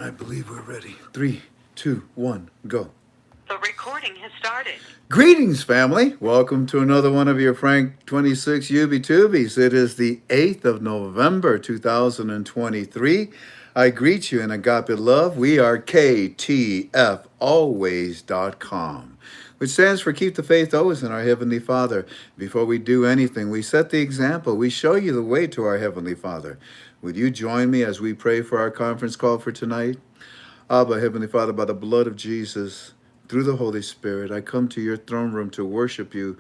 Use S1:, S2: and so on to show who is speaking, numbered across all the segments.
S1: I believe we're ready. 3, 2, 1, go.
S2: The recording has started.
S1: Greetings, family. Welcome to another one of your Frank26 UB2Bs. It is the 8th of November, 2023. I greet you in agape love. We are KTFalways.com, which stands for Keep the Faith Always in Our Heavenly Father. Before we do anything, we set the example. We show you the way to our Heavenly Father. Would you join me as we pray for our conference call for tonight? Abba, Heavenly Father, by the blood of Jesus, through the Holy Spirit, I come to your throne room to worship you,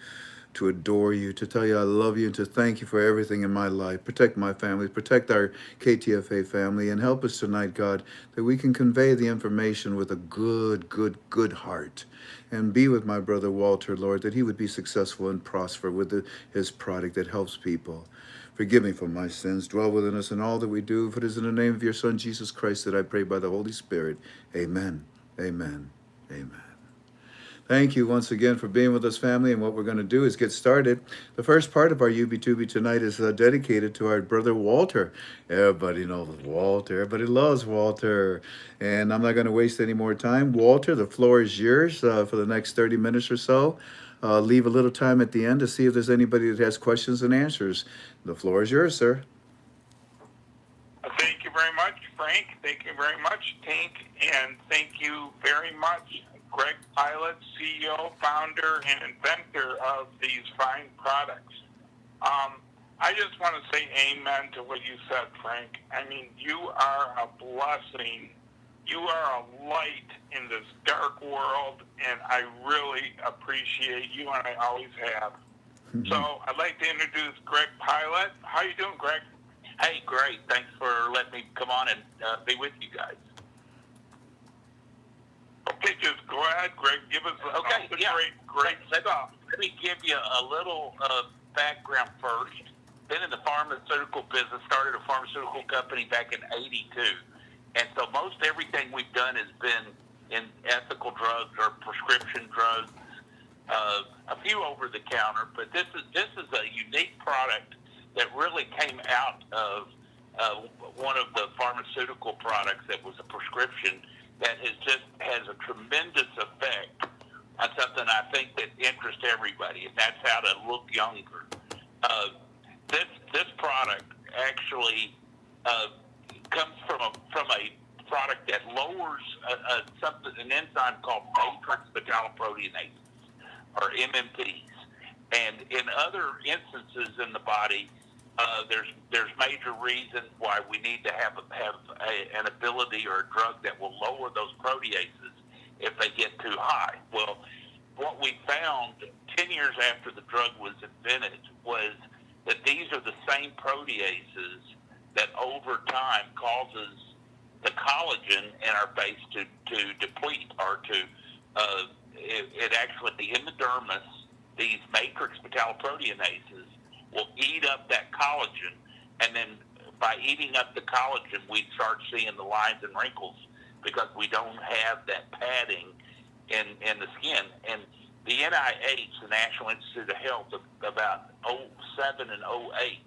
S1: to adore you, to tell you I love you, and to thank you for everything in my life. Protect my family, protect our KTFA family, and help us tonight, God, that we can convey the information with a good heart. And be with my brother Walter, Lord, that he would be successful and prosper with his product that helps people. Forgive me for my sins. Dwell within us in all that we do. For it is in the name of your Son, Jesus Christ, that I pray by the Holy Spirit. Amen. Amen. Amen. Thank you once again for being with us, family. And what we're going to do is get started. The first part of our UB2B tonight is dedicated to our brother Walter. Everybody knows Walter. Everybody loves Walter. And I'm not going to waste any more time. Walter, the floor is yours for the next 30 minutes or so. Leave a little time at the end to see if there's anybody that has questions and answers. The floor is yours, sir.
S3: Thank you very much, Frank. Thank you very much, Tink. And thank you very much, Greg Pilot, CEO, founder, and inventor of these fine products. I just want to say amen to what you said, Frank. I mean, you are a blessing. You are a light in this dark world, and I really appreciate you, and I always have. So I'd like to introduce Greg Pilot. How you doing, Greg?
S4: Hey, great. Thanks for letting me come on and be with you guys.
S3: Okay, just go ahead, Greg. Give us great stuff.
S4: Let me give you a little background first. Been in the pharmaceutical business, started a pharmaceutical company back in '82. And so most everything we've done has been in ethical drugs or prescription drugs, a few over the counter, but this is a unique product that really came out of one of the pharmaceutical products that was a prescription that has a tremendous effect on something I think that interests everybody, and that's how to look younger. This product actually comes from a product that lowers an enzyme called matrix metalloproteinases, or MMPs. And in other instances in the body, there's major reasons why we need to have an ability or a drug that will lower those proteases if they get too high. Well, what we found 10 years after the drug was invented was that these are the same proteases that over time causes the collagen in our face to deplete, or it actually, in the dermis, these matrix metalloproteinases will eat up that collagen, and then by eating up the collagen, we start seeing the lines and wrinkles because we don't have that padding in the skin. And the NIH, the National Institute of Health, about 2007 and 2008,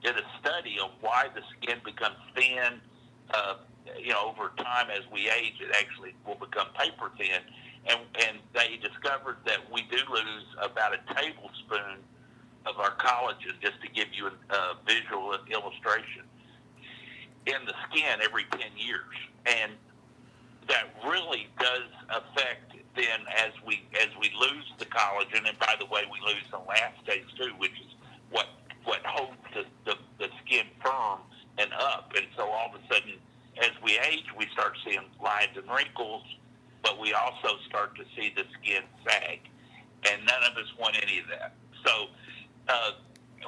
S4: did a study of why the skin becomes thin. Over time as we age, it actually will become paper thin. And they discovered that we do lose about a tablespoon of our collagen, just to give you a visual illustration, in the skin every 10 years. And that really does affect then as we lose the collagen. And by the way, we lose the elastase too, which is what holds the skin firm and up. And so all of a sudden, as we age, we start seeing lines and wrinkles, but we also start to see the skin sag. And none of us want any of that. So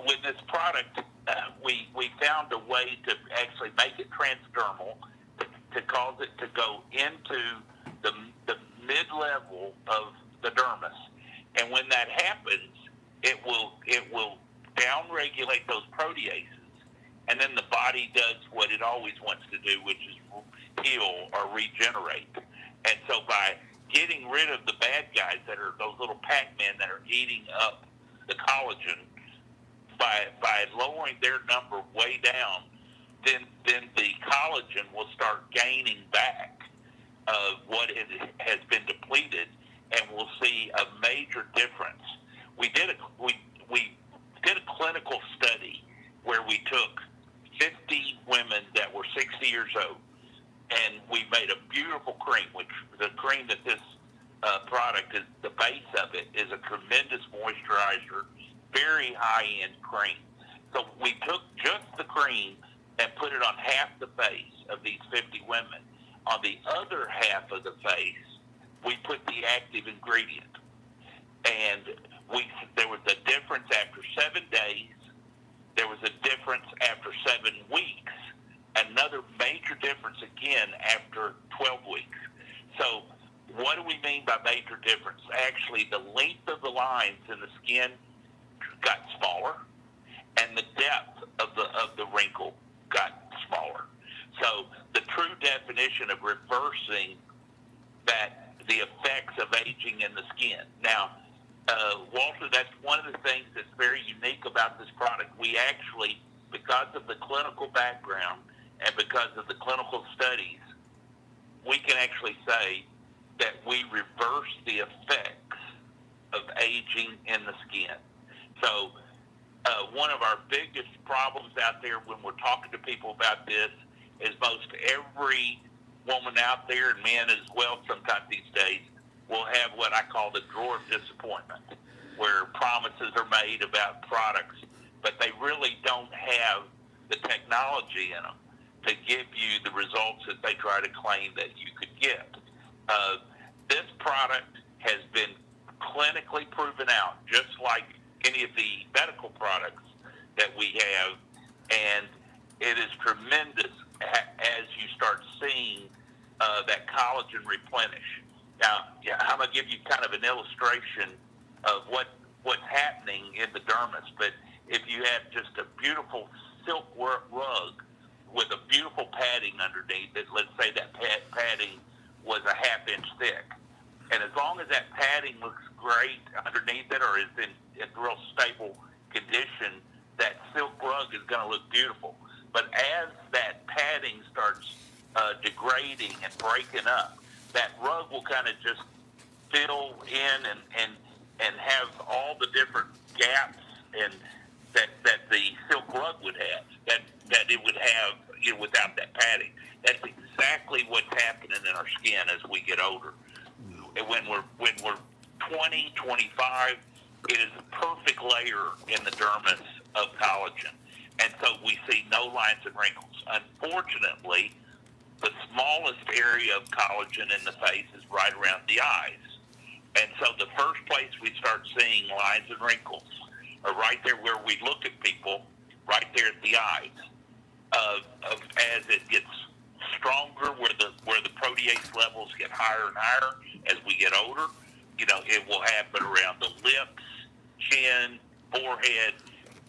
S4: with this product, we found a way to actually make it transdermal, to cause it to go into the mid-level of the dermis. And when that happens, it will down-regulate those proteases, and then the body does what it always wants to do, which is heal or regenerate. And so by getting rid of the bad guys that are those little Pac-Men that are eating up the collagen, by lowering their number way down, then the collagen will start gaining back what it has been depleted, and we'll see a major difference. We did a clinical study where we took 50 women that were 60 years old, and we made a beautiful cream, which the cream that this product is, the base of it is a tremendous moisturizer, very high-end cream. So we took just the cream and put it on half the face of these 50 women. On the other half of the face, we put the active ingredient. And there was a difference after 7 days. There was a difference after 7 weeks. Another major difference again after 12 weeks. So what do we mean by major difference? Actually, the length of the lines in the skin got smaller, and the depth of the wrinkle got smaller. So the true definition of reversing the effects of aging in the skin. Now, Walter, that's one of the things that's very unique about this product. We actually, because of the clinical background and because of the clinical studies, we can actually say that we reverse the effects of aging in the skin. So one of our biggest problems out there when we're talking to people about this is most every woman out there, and men as well sometimes these days, will have what I call the drawer of disappointment, where promises are made about products, but they really don't have the technology in them to give you the results that they try to claim that you could get. This product has been clinically proven out, just like any of the medical products that we have, and it is tremendous as you start seeing that collagen replenish. Now, I'm going to give you kind of an illustration of what's happening in the dermis, but if you have just a beautiful silk rug with a beautiful padding underneath it, let's say that padding was a ½ inch thick, and as long as that padding looks great underneath it or is in real stable condition, that silk rug is going to look beautiful. But as that padding starts degrading and breaking up, that rug will kind of just fill in and have all the different gaps and that the silk rug would have, that it would have without that padding. That's exactly what's happening in our skin as we get older. And when we're 20, 25, it is a perfect layer in the dermis of collagen. And so we see no lines and wrinkles. Unfortunately, the smallest area of collagen in the face is right around the eyes. And so the first place we start seeing lines and wrinkles are right there where we look at people, right there at the eyes. As it gets stronger, where the protease levels get higher and higher as we get older, it will happen around the lips, chin, forehead.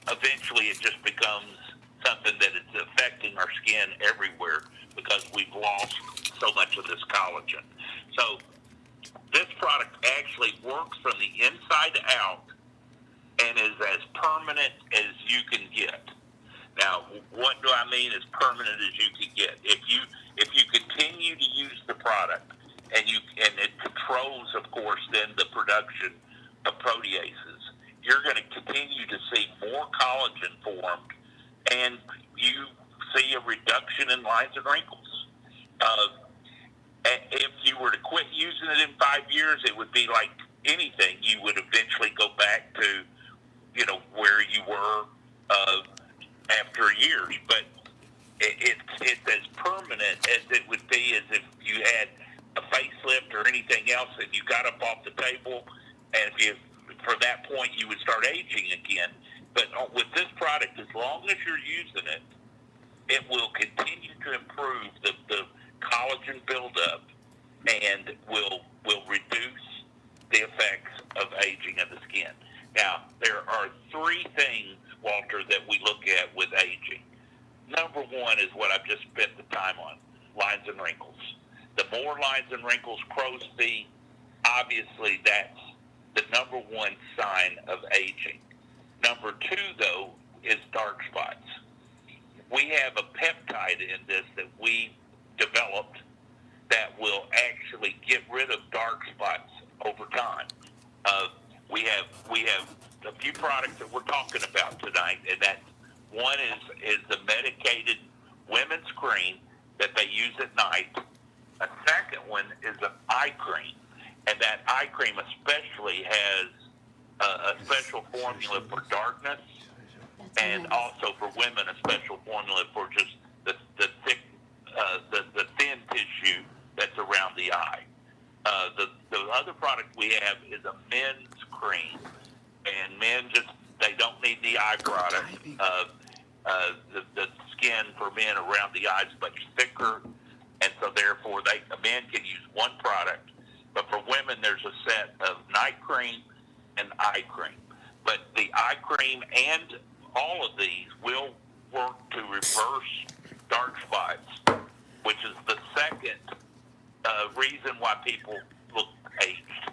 S4: Eventually, it just becomes something that is affecting our skin everywhere because we've lost so much of this collagen. So this product actually works from the inside out and is as permanent as you can get. Now, what do I mean as permanent as you can get? If you continue to use the product and it controls, of course, then the production of proteases, you're going to continue to see more collagen formed, and you see a reduction in lines and wrinkles. If you were to quit using it in 5 years, it would be like anything. You would eventually go back to, where you were after years. But it's as permanent as it would be as if you had a facelift or anything else, and you got up off the table, and for that point, you would start aging again. But with this product, as long as you're using it, it will continue to improve the collagen buildup and will reduce the effects of aging of the skin. Now, there are 3 things, Walter, that we look at with aging. Number 1 is what I've just spent the time on, lines and wrinkles. The more lines and wrinkles crows see, obviously that's the number 1 sign of aging. Number 2, though, is dark spots. we have a peptide in this that we developed that will actually get rid of dark spots over time. We have a few products that we're talking about tonight, and that one is the medicated women's cream that they use at night. A second one is an eye cream, and that eye cream especially has a special formula for darkness, and also for women a special formula for just the thick, the thin tissue that's around the eye. The other product we have is a men's cream, and men they don't need the eye product. The skin for men around the eyes is much thicker, and so therefore a man can use one product. But for women, there's a set of night cream and eye cream. But the eye cream and all of these will work to reverse dark spots, which is the second reason why people look aged.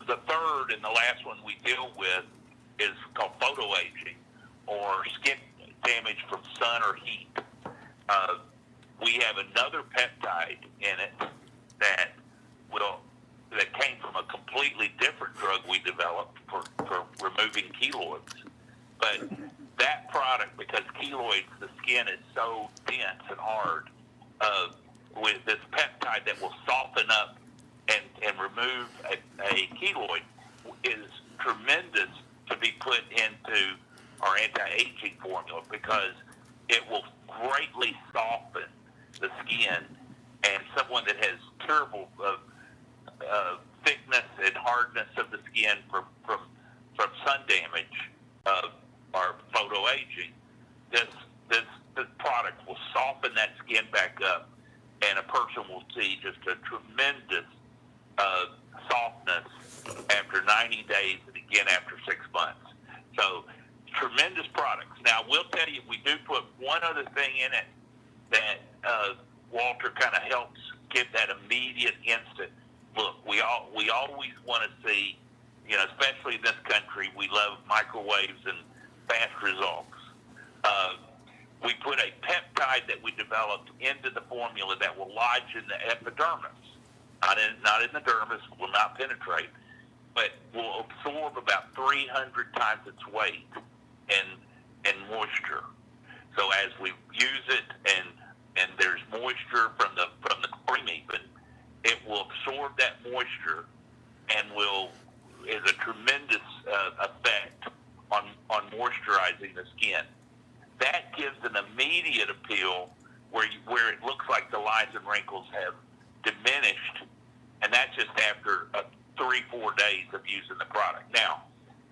S4: The third and the last one we deal with is called photoaging, or skin damage from sun or heat. We have another peptide in it that came from a completely different drug we developed for removing keloids. But that product, because keloids, the skin is so dense and hard, with this peptide that will soften up and remove a keloid, is tremendous to be put into our anti-aging formula, because it will greatly soften the skin, and someone that has terrible thickness and hardness of the skin from sun damage or photoaging, this product will soften that skin back up, and a person will see just a tremendous softness after 90 days and again after 6 months. So tremendous products. Now, we'll tell you, we do put one other thing in it that Walter kind of helps give that immediate instant look. We always want to see, especially in this country, we love microwaves and fast results. We put a peptide that we developed into the formula that will lodge in the epidermis, not in the dermis, will not penetrate, but will absorb about 300 times its weight in moisture. So as we use it and there's moisture from the cream even, it will absorb that moisture and is a tremendous effect on moisturizing the skin. That gives an immediate appeal where it looks like the lines and wrinkles have diminished, and that's just after 3-4 days of using the product. Now,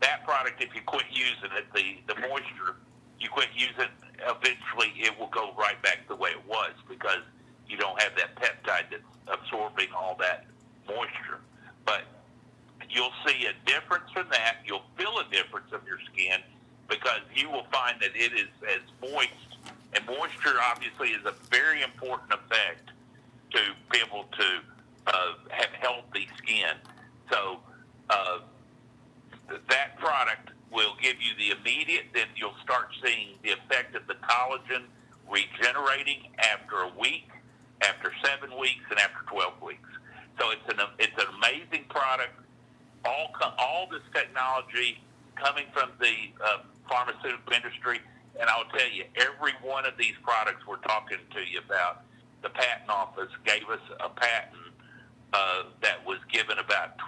S4: that product, if you quit using it, the moisture, you quit using it, eventually it will go right back the way it was, because you don't have that peptide that's absorbing all that moisture. But you'll see a difference from that. You'll feel a difference of your skin, because you will find that it is as moist, and moisture obviously is a very important effect to be able to have healthy skin. So that product will give you the immediate, then you'll start seeing the effect of the collagen regenerating after a week, after 7 weeks, and after 12 weeks. So it's an amazing product. All this technology coming from the pharmaceutical industry, and I'll tell you, every one of these products we're talking to you about, the patent office gave us a patent that was given about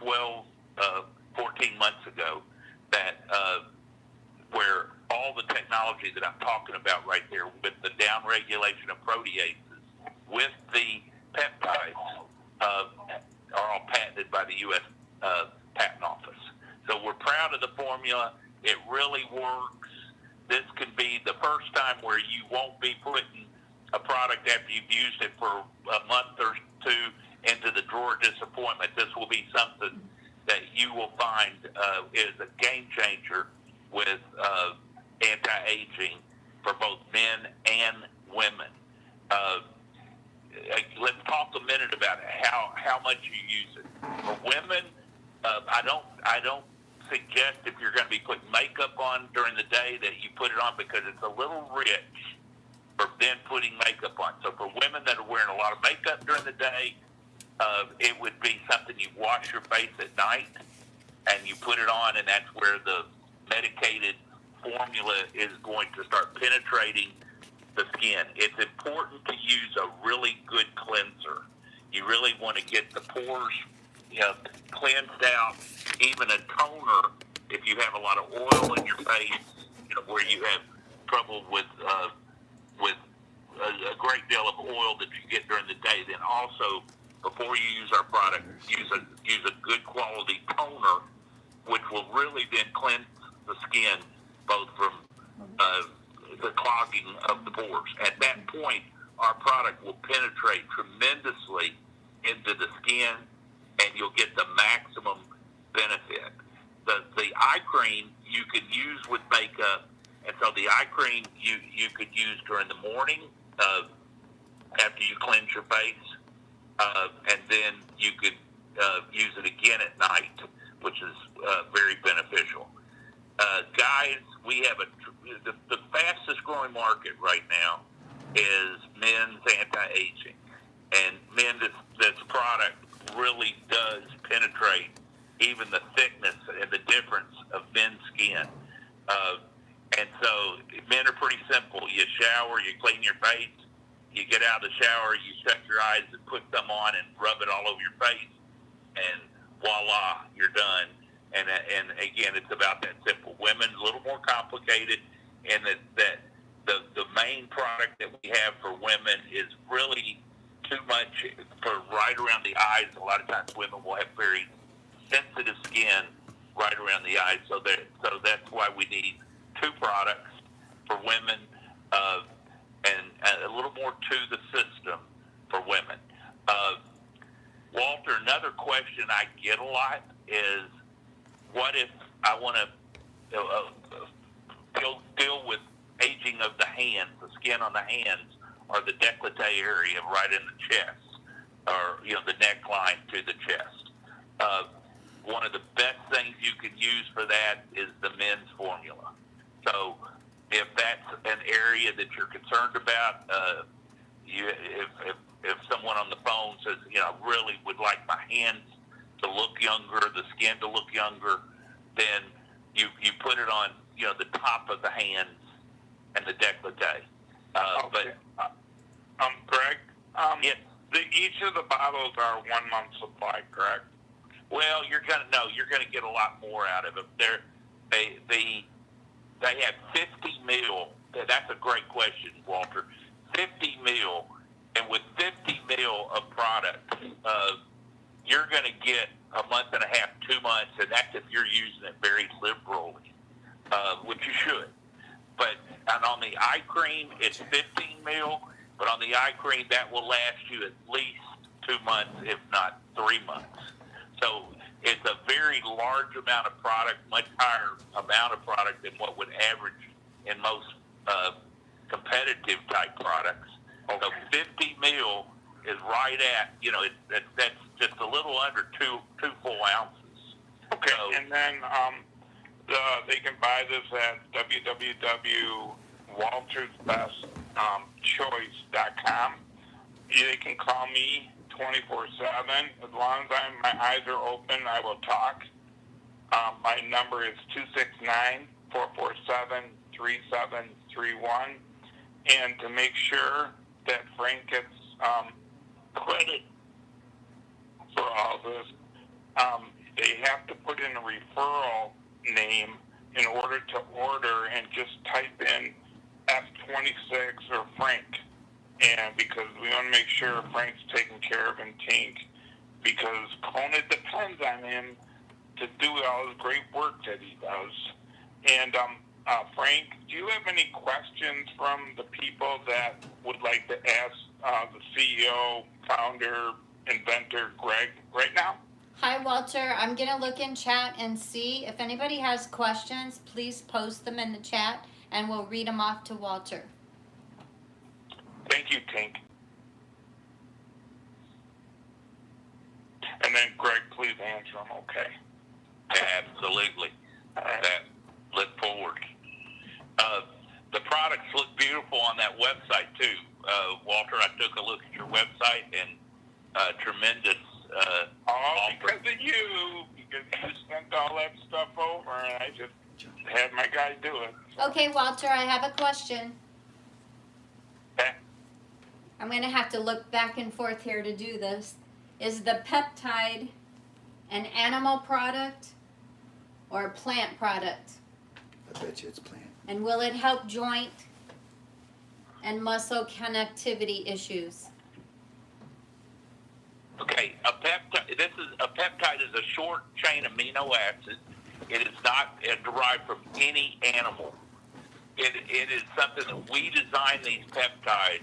S4: 14 months ago, that where all the technology that I'm talking about right there, with the downregulation of proteases, with the peptides, are all patented by the U.S. Patent Office. So we're proud of the formula. It really works. This can be the first time where you won't be putting a product after you've used it for a month or two into the drawer of disappointment. This will be something that you will find is a game changer with anti-aging for both men and women. Let's talk a minute about how much you use it. For women, I don't suggest if you're going to be putting makeup on during the day that you put it on because it's a little rich for then putting makeup on. So for women that are wearing a lot of makeup during the day, it would be something you wash your face at night and you put it on, and that's where the medicated formula is going to start penetrating the skin. It's important to use a really good cleanser. You really want to get the pores, cleansed out. Even a toner, if you have a lot of oil in your face, where you have trouble with a great deal of oil that you get during the day, then also before you use our product, use a good quality toner, which will really then cleanse the skin both from the clogging of the pores. At that point, our product will penetrate tremendously into the skin, and you'll get the maximum benefit. The eye cream you can use with makeup, and so the eye cream you could use during the morning after you cleanse your face, and then you could use it again at night, which is very beneficial. Guys, we have the fastest growing market right now is men's anti-aging, and this product really does penetrate even the thickness and the difference of men's skin. And so men are pretty simple. You shower, you clean your face, you get out of the shower, you shut your eyes and put some on and rub it all over your face, and voila, you're done. And again, it's about that simple. Women, a little more complicated, and that the main product that we have for women is really too much for right around the eyes. A lot of times women will have very sensitive skin right around the eyes, so that's why we need two products for women, and a little more to the system for women. Walter, another question I get a lot is, what if I want to deal with aging of the hands, the skin on the hands, or the décolleté area right in the chest, or the neckline to the chest? One of the best things you can use for that is the men's formula. So if that's an area that you're concerned about, if someone on the phone says, I really would like my hands to look younger, the skin to look younger, then you put it on, the top of the hands and the décolleté.
S3: Okay. Greg,
S4: yes.
S3: Each of the bottles are 1 month supply, correct?
S4: Well, you're gonna get a lot more out of them. They have 50 mil. That's a great question, Walter. 50 mil, and with 50 mil of product, you're going to get a month and a half, 2 months, and that's if you're using it very liberally, which you should. And on the eye cream, it's 15 mil, but on the eye cream, that will last you at least 2 months, if not 3 months. So it's a very large amount of product, much higher amount of product than what would average in most competitive type products. Okay. So 50 mil is right at, that's just a little under two full ounces.
S3: Okay,
S4: So,
S3: and then they can buy this at www.waltersbestchoice.com. They can call me 24/7. As long as my eyes are open, I will talk. My number is 269-447-3731. And to make sure that Frank gets credit for all this, they have to put in a referral name in order to order, and just type in F26 or Frank. And because we want to make sure Frank's taken care of in Tink, because Kona depends on him to do all his great work that he does. And Frank, do you have any questions from the people that would like to ask the CEO, founder, inventor, Greg, right now?
S5: Hi, Walter. I'm going to look in chat and see if anybody has questions. Please post them in the chat, and we'll read them off to Walter.
S3: Thank you, Tink. And then, Greg, please answer them, okay?
S4: absolutely. website too, Walter. I took a look at your website and tremendous.
S3: All because of you, because you sent all that stuff over, and I just had my guy do it. So.
S5: Okay, Walter, I have a question.
S4: Okay.
S5: I'm going to have to look back and forth here to do this. Is the peptide an animal product or a plant product?
S1: I bet you it's plant.
S5: And will it help joint and muscle connectivity issues?
S4: Okay, a peptide is a short chain amino acid. It is not derived from any animal. It is something that we design these peptides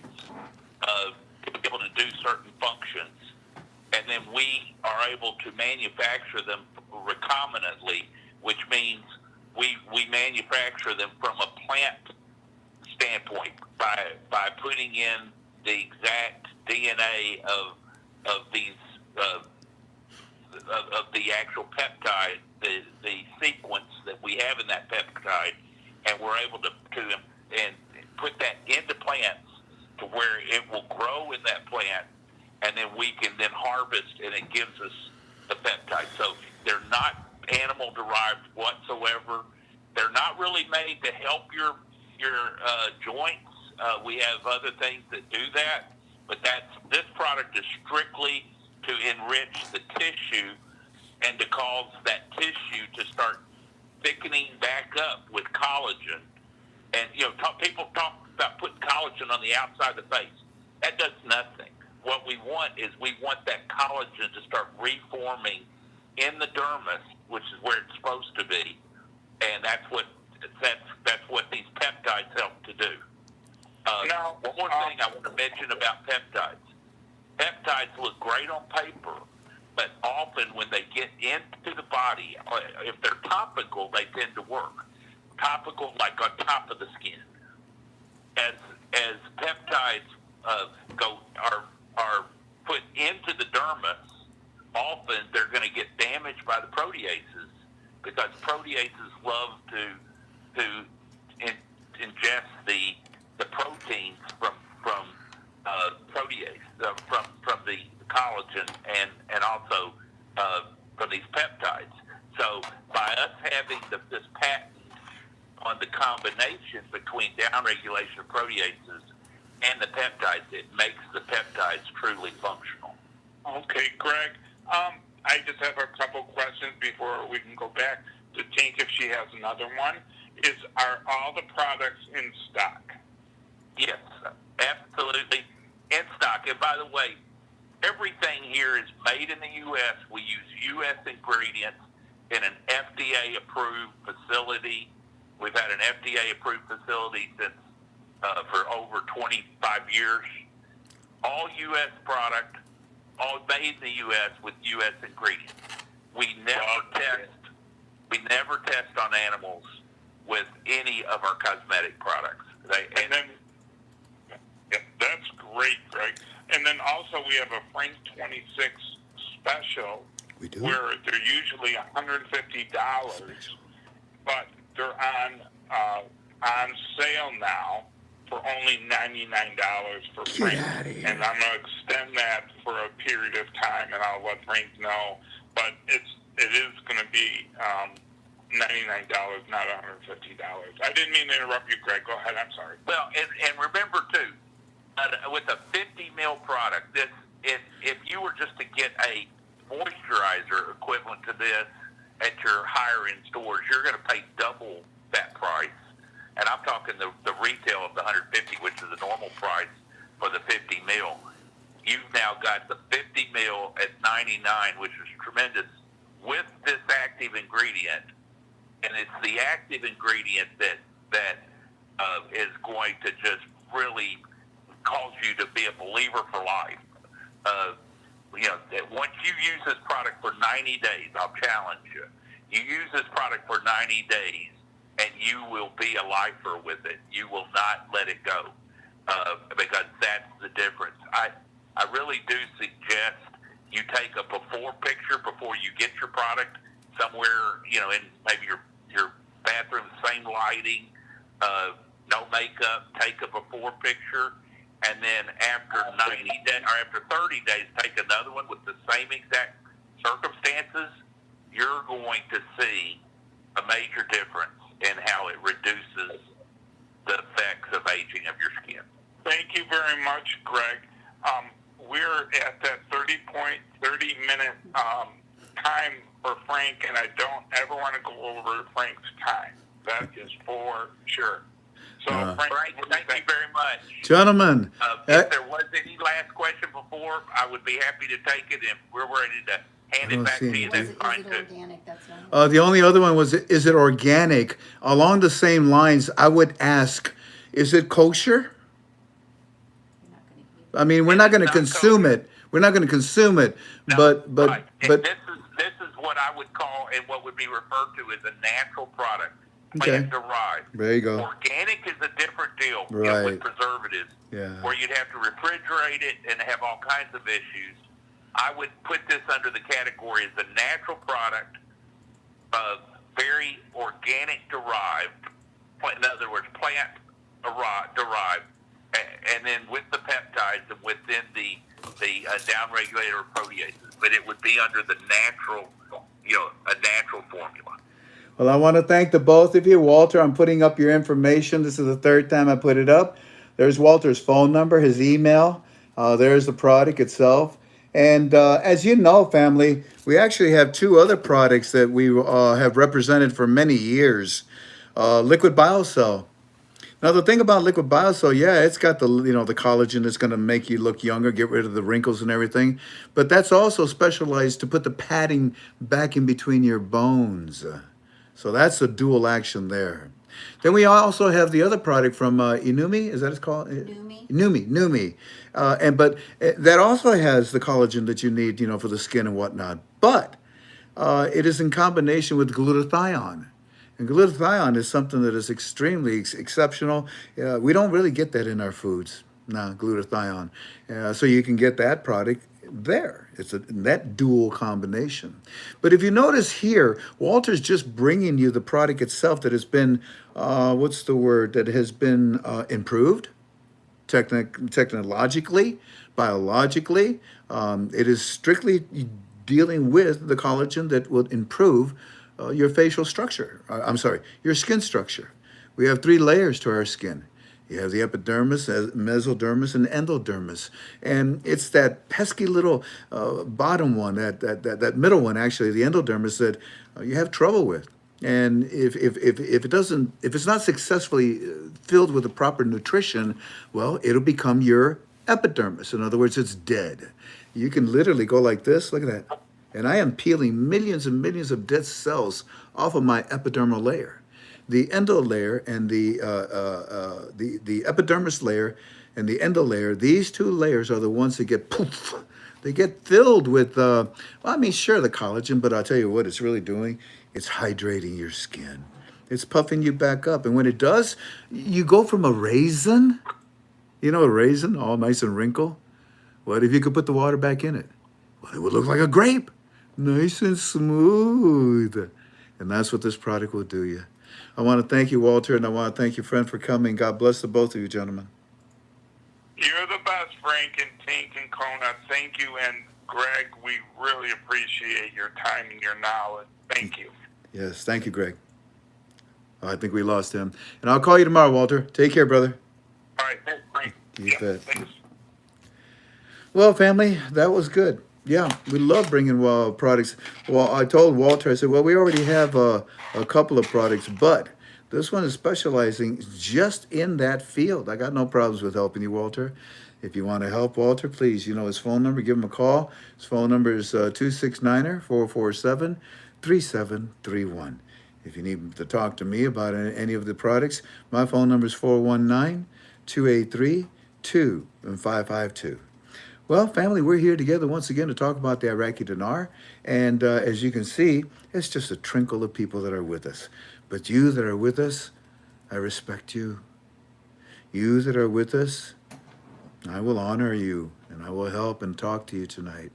S4: to be able to do certain functions, and then we are able to manufacture them recombinantly, which means we manufacture them from a plant standpoint by putting in the exact DNA of these of the actual peptide, the sequence that we have in that peptide, and we're able to and put that into plants to where it will grow in that plant, and then we can then harvest, and it gives us the peptide. So they're not animal derived whatsoever. They're not really made to help your joints. We have other things that do that, but this product is strictly to enrich the tissue and to cause that tissue to start thickening back up with collagen. And people talk about putting collagen on the outside of the face. That does nothing. What we want is that collagen to start reforming in the dermis, which is where it's supposed to be, and that's what these peptides help to do. Now, one more thing I want to mention about peptides. Peptides look great on paper, but often when they get into the body, if they're topical, they tend to work. Topical, like on top of the skin. As peptides are put into the dermis, often they're going to get damaged by the proteases, because proteases love to ingest the proteins from protease from the collagen and also from these peptides. So by us having this patent on the combination between downregulation of proteases and the peptides, it makes the peptides truly functional.
S3: Okay, Greg. I just have a couple questions before we can go back to Tink if she has another one. Are all the products in stock?
S4: Yes, absolutely in stock. And by the way, everything here is made in the U.S. We use U.S. ingredients in an FDA-approved facility. We've had an FDA-approved facility since for over 25 years. All U.S. product, all made in the U.S. with U.S. ingredients. We never test on animals with any of our cosmetic products.
S3: That's great, Greg. And then also we have a FRANK26 special.
S1: We do?
S3: Where they're usually $150, but they're on sale now for only $99 for Frank.
S1: Get out of here.
S3: And I'm going to extend that for a period of time, and I'll let Frank know. But it is going to be $99, not $150. I didn't mean to interrupt you, Greg. Go ahead. I'm sorry.
S4: Well, and remember too, with a 50 ml product, if you were just to get a moisturizer equivalent to this at your higher end stores, you're going to pay double that price. And I'm talking the retail of the 150, which is the normal price for the 50 mil. You've now got the 50 mil at $99, which is tremendous, with this active ingredient. And it's the active ingredient that is going to just really cause you to be a believer for life. Once you use this product for 90 days, I'll challenge you. You use this product for 90 days, and you will be a lifer with it. You will not let it go, because that's the difference. I really do suggest you take a before picture before you get your product somewhere, in maybe your bathroom, same lighting, no makeup, take a before picture, and then after 90 days or after 30 days, take another one with the same exact circumstances. You're going to see a major difference in how it reduces the effects of aging of your skin.
S3: Thank you very much, Greg. We're at that 30-minute time for Frank, and I don't ever want to go over Frank's time. That is for sure. So, Frank,
S4: thank you very much.
S1: Gentlemen.
S4: If there was any last question before, I would be happy to take it. If we're ready to hand it back to you, that's fine too.
S5: Organic? That's all.
S1: The only other one was, is it organic? Along the same lines, I would ask, is it kosher? I mean, we're not going to consume it. We're not going to consume it,
S4: No,
S1: but
S4: right.
S1: but
S4: this is what I would call and what would be referred to as a natural product,
S1: Okay.
S4: plant derived.
S1: there you go.
S4: Organic is a different deal,
S1: Right.
S4: with preservatives,
S1: Yeah.
S4: where you'd have to refrigerate it and have all kinds of issues. I would put this under the category as a natural product of very organic derived, in other words, plant derived, and then with the peptides and within the downregulator of proteases, but it would be under the natural, a natural formula.
S1: Well, I want to thank the both of you. Walter, I'm putting up your information. This is the third time I put it up. There's Walter's phone number, his email. There's the product itself. And as you know, family, we actually have two other products that we have represented for many years. Liquid Biocell. Now, the thing about Liquid Biocell, yeah, it's got the collagen that's going to make you look younger, get rid of the wrinkles and everything. But that's also specialized to put the padding back in between your bones. So that's a dual action there. Then we also have the other product from Inumi. Is that it's called? Numi. But that also has the collagen that you need, for the skin and whatnot. But it is in combination with glutathione. And glutathione is something that is extremely exceptional. We don't really get that in our foods, glutathione. So you can get that product there. It's that dual combination. But if you notice here, Walter's just bringing you the product itself that has been, that has been improved technologically, biologically. It is strictly dealing with the collagen that will improve your facial structure. Your skin structure. We have 3 layers to our skin. You have the epidermis, mesodermis, and endodermis. And it's that pesky little bottom one, that middle one, actually, the endodermis, that you have trouble with. And if it's not successfully filled with the proper nutrition, well, it'll become your epidermis. In other words, it's dead. You can literally go like this. Look at that. And I am peeling millions and millions of dead cells off of my epidermal layer. The endo layer and the epidermis layer and the endo layer, these 2 layers are the ones that get poof. They get filled with, the collagen, but I'll tell you what it's really doing. It's hydrating your skin. It's puffing you back up. And when it does, you go from a raisin, a raisin, all nice and wrinkled. What if you could put the water back in it? Well, it would look like a grape, nice and smooth. And that's what this product will do you. I want to thank you, Walter, and I want to thank you, friend, for coming. God bless the both of you, gentlemen.
S3: You're the best, Frank and Tink and Kona. Thank you, and Greg, we really appreciate your time and your knowledge. Thank you.
S1: Yes, thank you, Greg. I think we lost him. And I'll call you tomorrow, Walter. Take care, brother.
S3: All right, thanks, Frank.
S1: You bet.
S3: Thanks.
S1: Well, family, that was good. Yeah, we love bringing products. Well, I told Walter, I said, well, we already have a couple of products, but this one is specializing just in that field. I got no problems with helping you, Walter. If you want to help Walter, please, his phone number, give him a call. His phone number is 269-447-3731. If you need to talk to me about any of the products, my phone number is 419-283-2552. Well, family, we're here together once again to talk about the Iraqi dinar. And as you can see, it's just a trickle of people that are with us. But you that are with us, I respect you. You that are with us, I will honor you, and I will help and talk to you tonight.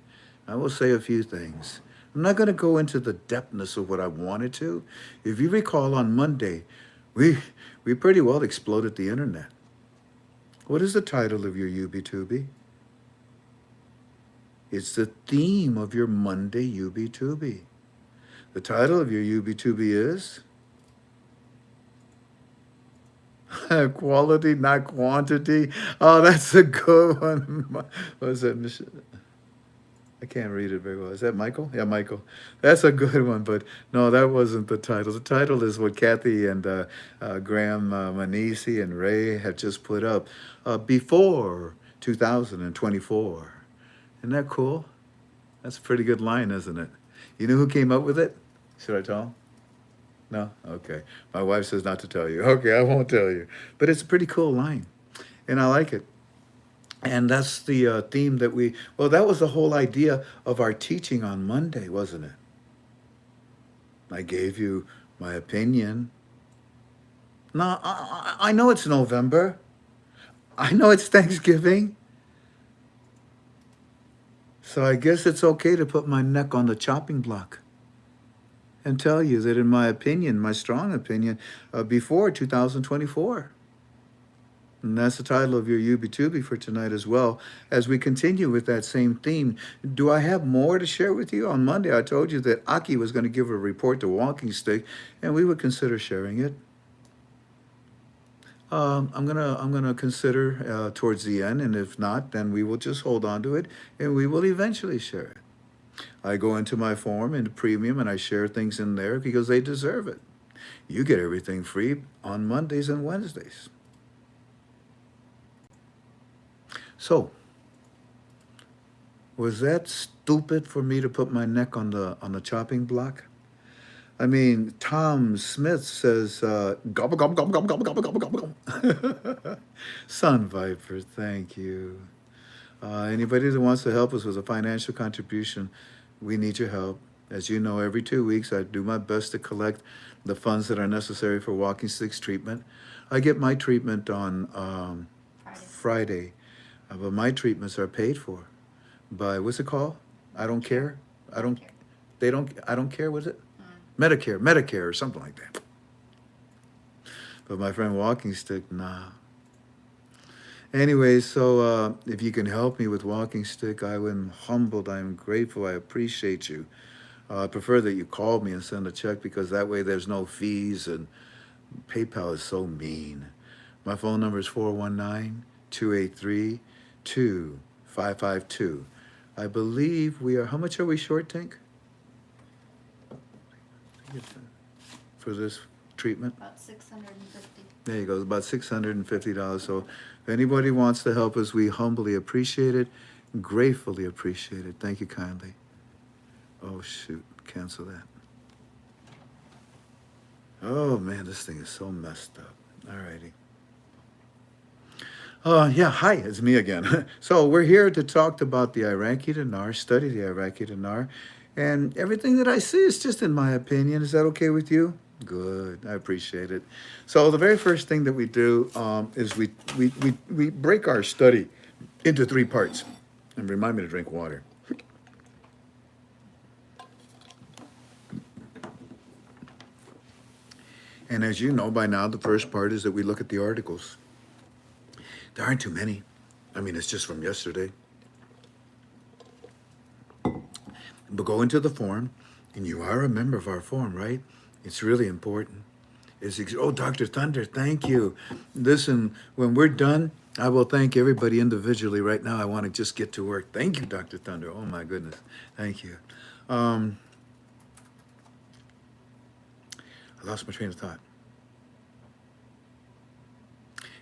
S1: I will say a few things. I'm not going to go into the depthness of what I wanted to. If you recall on Monday, We we pretty well exploded the internet. What is the title of your UB2B? It's the theme of your Monday UB2B. The title of your UB2B is Quality, Not Quantity. Oh, that's a good one. What is that? I can't read it very well. Is that Michael? Yeah, Michael. That's a good one, but no, that wasn't the title. The title is what Kathy and Graham Manisi and Ray have just put up before 2024. Isn't that cool? That's a pretty good line, isn't it? You know who came up with it? Should I tell him? No? Okay. My wife says not to tell you. Okay, I won't tell you. But it's a pretty cool line, and I like it. And that's the theme that well, that was the whole idea of our teaching on Monday, wasn't it? I gave you my opinion. No, I know it's November. I know it's Thanksgiving. So I guess it's okay to put my neck on the chopping block and tell you that in my opinion, my strong opinion, before 2024. And that's the title of your UB2B for tonight as well, as we continue with that same theme. Do I have more to share with you? On Monday, I told you that Aki was going to give a report to Walking Stick, and we would consider sharing it. I'm gonna consider towards the end, and if not, then we will just hold on to it, and we will eventually share it. I go into my forum into premium, and I share things in there because they deserve it. You get everything free on Mondays and Wednesdays. So, was that stupid for me to put my neck on the chopping block? I mean, Tom Smith says, gobble, gobble, gobble, gobble, gobble, gobble, gobble, gobble. Sun Viper, thank you. Anybody that wants to help us with a financial contribution, we need your help. As you know, every 2 weeks, I do my best to collect the funds that are necessary for Walking Sticks treatment. I get my treatment on Friday. But my treatments are paid for by, what's it called? I don't care. I don't care, was it? Medicare or something like that. But my friend Walking Stick, nah. Anyway, so if you can help me with Walking Stick, I am humbled, I am grateful, I appreciate you. I prefer that you call me and send a check because that way there's no fees, and PayPal is so mean. My phone number is 419-283-2552. I believe we are, how much are we short, Tank? For this treatment?
S5: About 650.
S1: There you go, about $650. So if anybody wants to help us, we humbly appreciate it, gratefully appreciate it. Thank you kindly. Oh, shoot, cancel that. Oh, man, this thing is so messed up. All righty. Yeah, hi, it's me again. So we're here to talk about the Iraqi Dinar, study the Iraqi Dinar, and everything that I see is just in my opinion. Is that okay with you? Good, I appreciate it. So the very first thing that we do is we break our study into 3 parts. And remind me to drink water. And as you know by now, the first part is that we look at the articles. There aren't too many. I mean, it's just from yesterday. But go into the forum, and you are a member of our forum, right? It's really important. Oh, Dr. Thunder, thank you. Listen, when we're done, I will thank everybody individually. Right now, I want to just get to work. Thank you, Dr. Thunder. Oh, my goodness. Thank you. I lost my train of thought.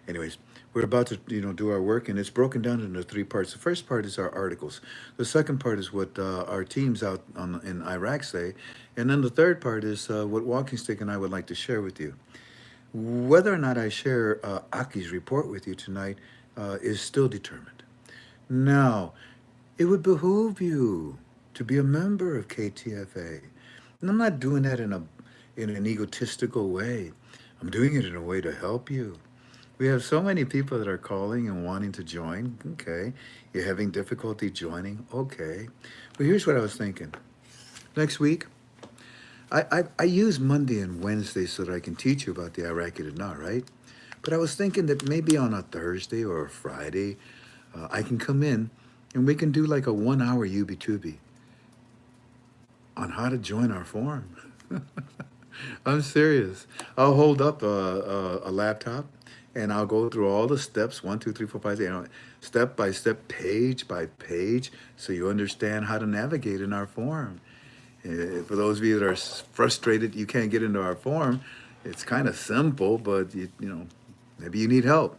S1: Anyways, we're about to, do our work, and it's broken down into 3 parts. The first part is our articles. The second part is what our teams out in Iraq say. And then the third part is what Walking Stick and I would like to share with you. Whether or not I share Aki's report with you tonight is still determined. Now, it would behoove you to be a member of KTFA. And I'm not doing that in an egotistical way. I'm doing it in a way to help you. We have so many people that are calling and wanting to join. Okay. You're having difficulty joining. Okay. But here's what I was thinking. Next week, I use Monday and Wednesday so that I can teach you about the Iraqi dinar, right? But I was thinking that maybe on a Thursday or a Friday, I can come in and we can do like a 1 hour UB2B on how to join our forum. I'm serious. I'll hold up a laptop and I'll go through all the steps 1, 2, 3, 4, 5, 6, step by step, page by page, so you understand how to navigate in our forum. For those of you that are frustrated you can't get into our forum, it's kind of simple, but maybe you need help.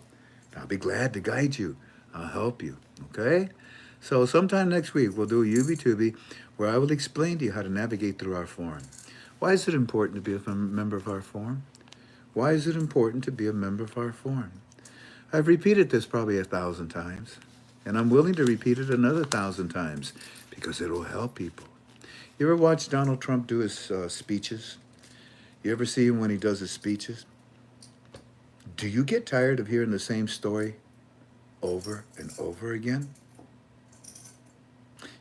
S1: I'll be glad to guide you. I'll help you. Okay? So sometime next week we'll do a UB2B where I will explain to you how to navigate through our forum. Why is it important to be a member of our forum? Why is it important to be a member of our forum? I've repeated this probably 1,000 times, and I'm willing to repeat it another 1,000 times because it'll help people. You ever watch Donald Trump do his speeches? You ever see him when he does his speeches? Do you get tired of hearing the same story over and over again?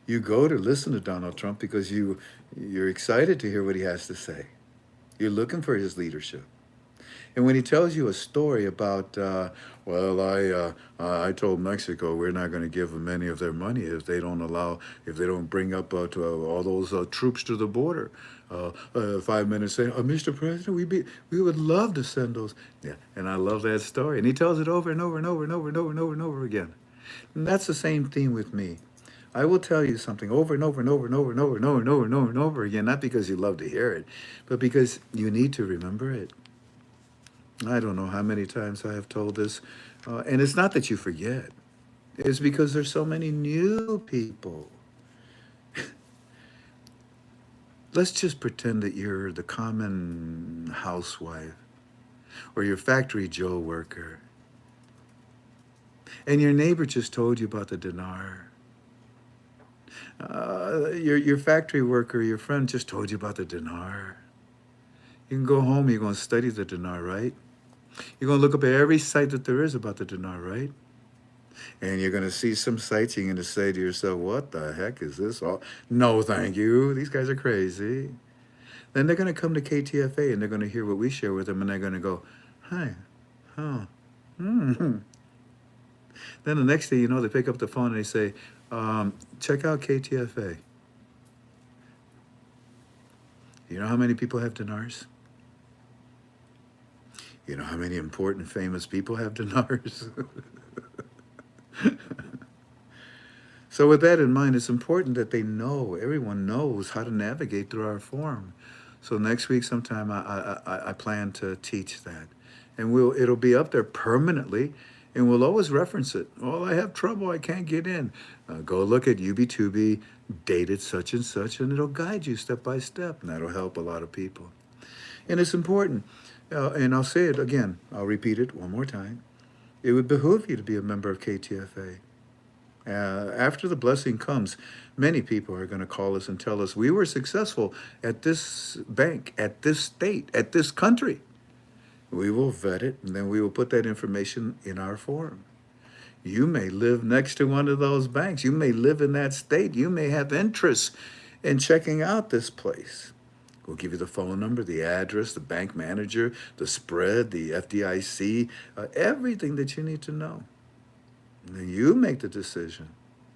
S1: You go to listen to Donald Trump because you're excited to hear what he has to say. You're looking for his leadership. And when he tells you a story about, I told Mexico we're not going to give them any of their money if they don't bring up to all those troops to the border. 5 minutes saying, Mr. President, we would love to send those. Yeah, and I love that story. And he tells it over and over and over and over and over and over and over again. And that's the same theme with me. I will tell you something over and over and over and over and over and over and over and over and over again, not because you love to hear it, but because you need to remember it. I don't know how many times I have told this, and it's not that you forget. It's because there's so many new people. Let's just pretend that you're the common housewife or your factory Joe worker, and your neighbor just told you about the dinar. Your factory worker, your friend just told you about the dinar. You can go home, you're going to study the dinar, right? You're going to look up at every site that there is about the dinar, right? And you're going to see some sites, you're going to say to yourself, what the heck is this all? No, thank you. These guys are crazy. Then they're going to come to KTFA and they're going to hear what we share with them and they're going to go, hi, huh, hmm. Then the next thing you know, they pick up the phone and they say, check out KTFA. You know how many people have dinars? You know how many important, famous people have dinars? So with that in mind, it's important that everyone knows how to navigate through our forum. So next week sometime I plan to teach that. And it'll be up there permanently, and we'll always reference it. Oh, I have trouble, I can't get in. Go look at UB2B, dated such and such, and it'll guide you step by step, and that'll help a lot of people. And it's important. And I'll say it again. I'll repeat it one more time. It would behoove you to be a member of KTFA. After the blessing comes, many people are going to call us and tell us, we were successful at this bank, at this state, at this country. We will vet it, and then we will put that information in our forum. You may live next to one of those banks. You may live in that state. You may have interest in checking out this place. We'll give you the phone number, the address, the bank manager, the spread, the FDIC, everything that you need to know. And then you make the decision.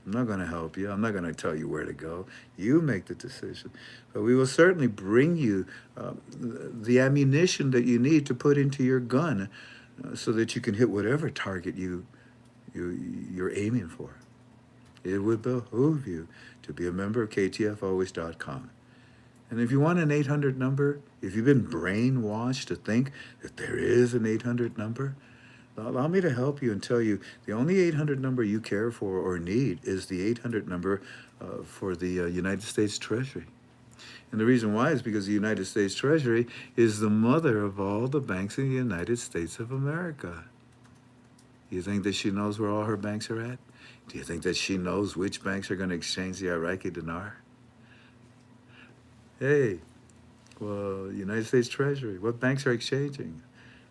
S1: I'm not going to help you. I'm not going to tell you where to go. You make the decision. But we will certainly bring you the ammunition that you need to put into your gun so that you can hit whatever target you're aiming for. It would behoove you to be a member of KTFalways.com. And if you want an 800 number, if you've been brainwashed to think that there is an 800 number, allow me to help you and tell you the only 800 number you care for or need is the 800 number for the United States Treasury. And the reason why is because the United States Treasury is the mother of all the banks in the United States of America. You think that she knows where all her banks are at? Do you think that she knows which banks are going to exchange the Iraqi dinar? Hey, well, United States Treasury, what banks are exchanging?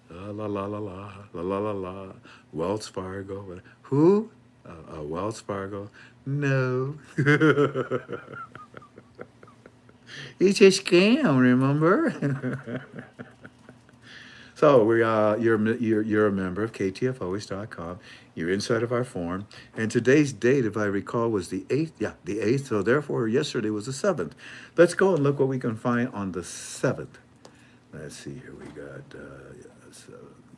S1: La la la la la, la la la la, Wells Fargo. Who? Wells Fargo? No. It's a scam, remember? So you're a member of KTFOish.com. You're inside of our forum, and today's date, if I recall, was the 8th. Yeah, the 8th. So therefore, yesterday was the 7th. Let's go and look what we can find on the 7th. Let's see here. We got. So,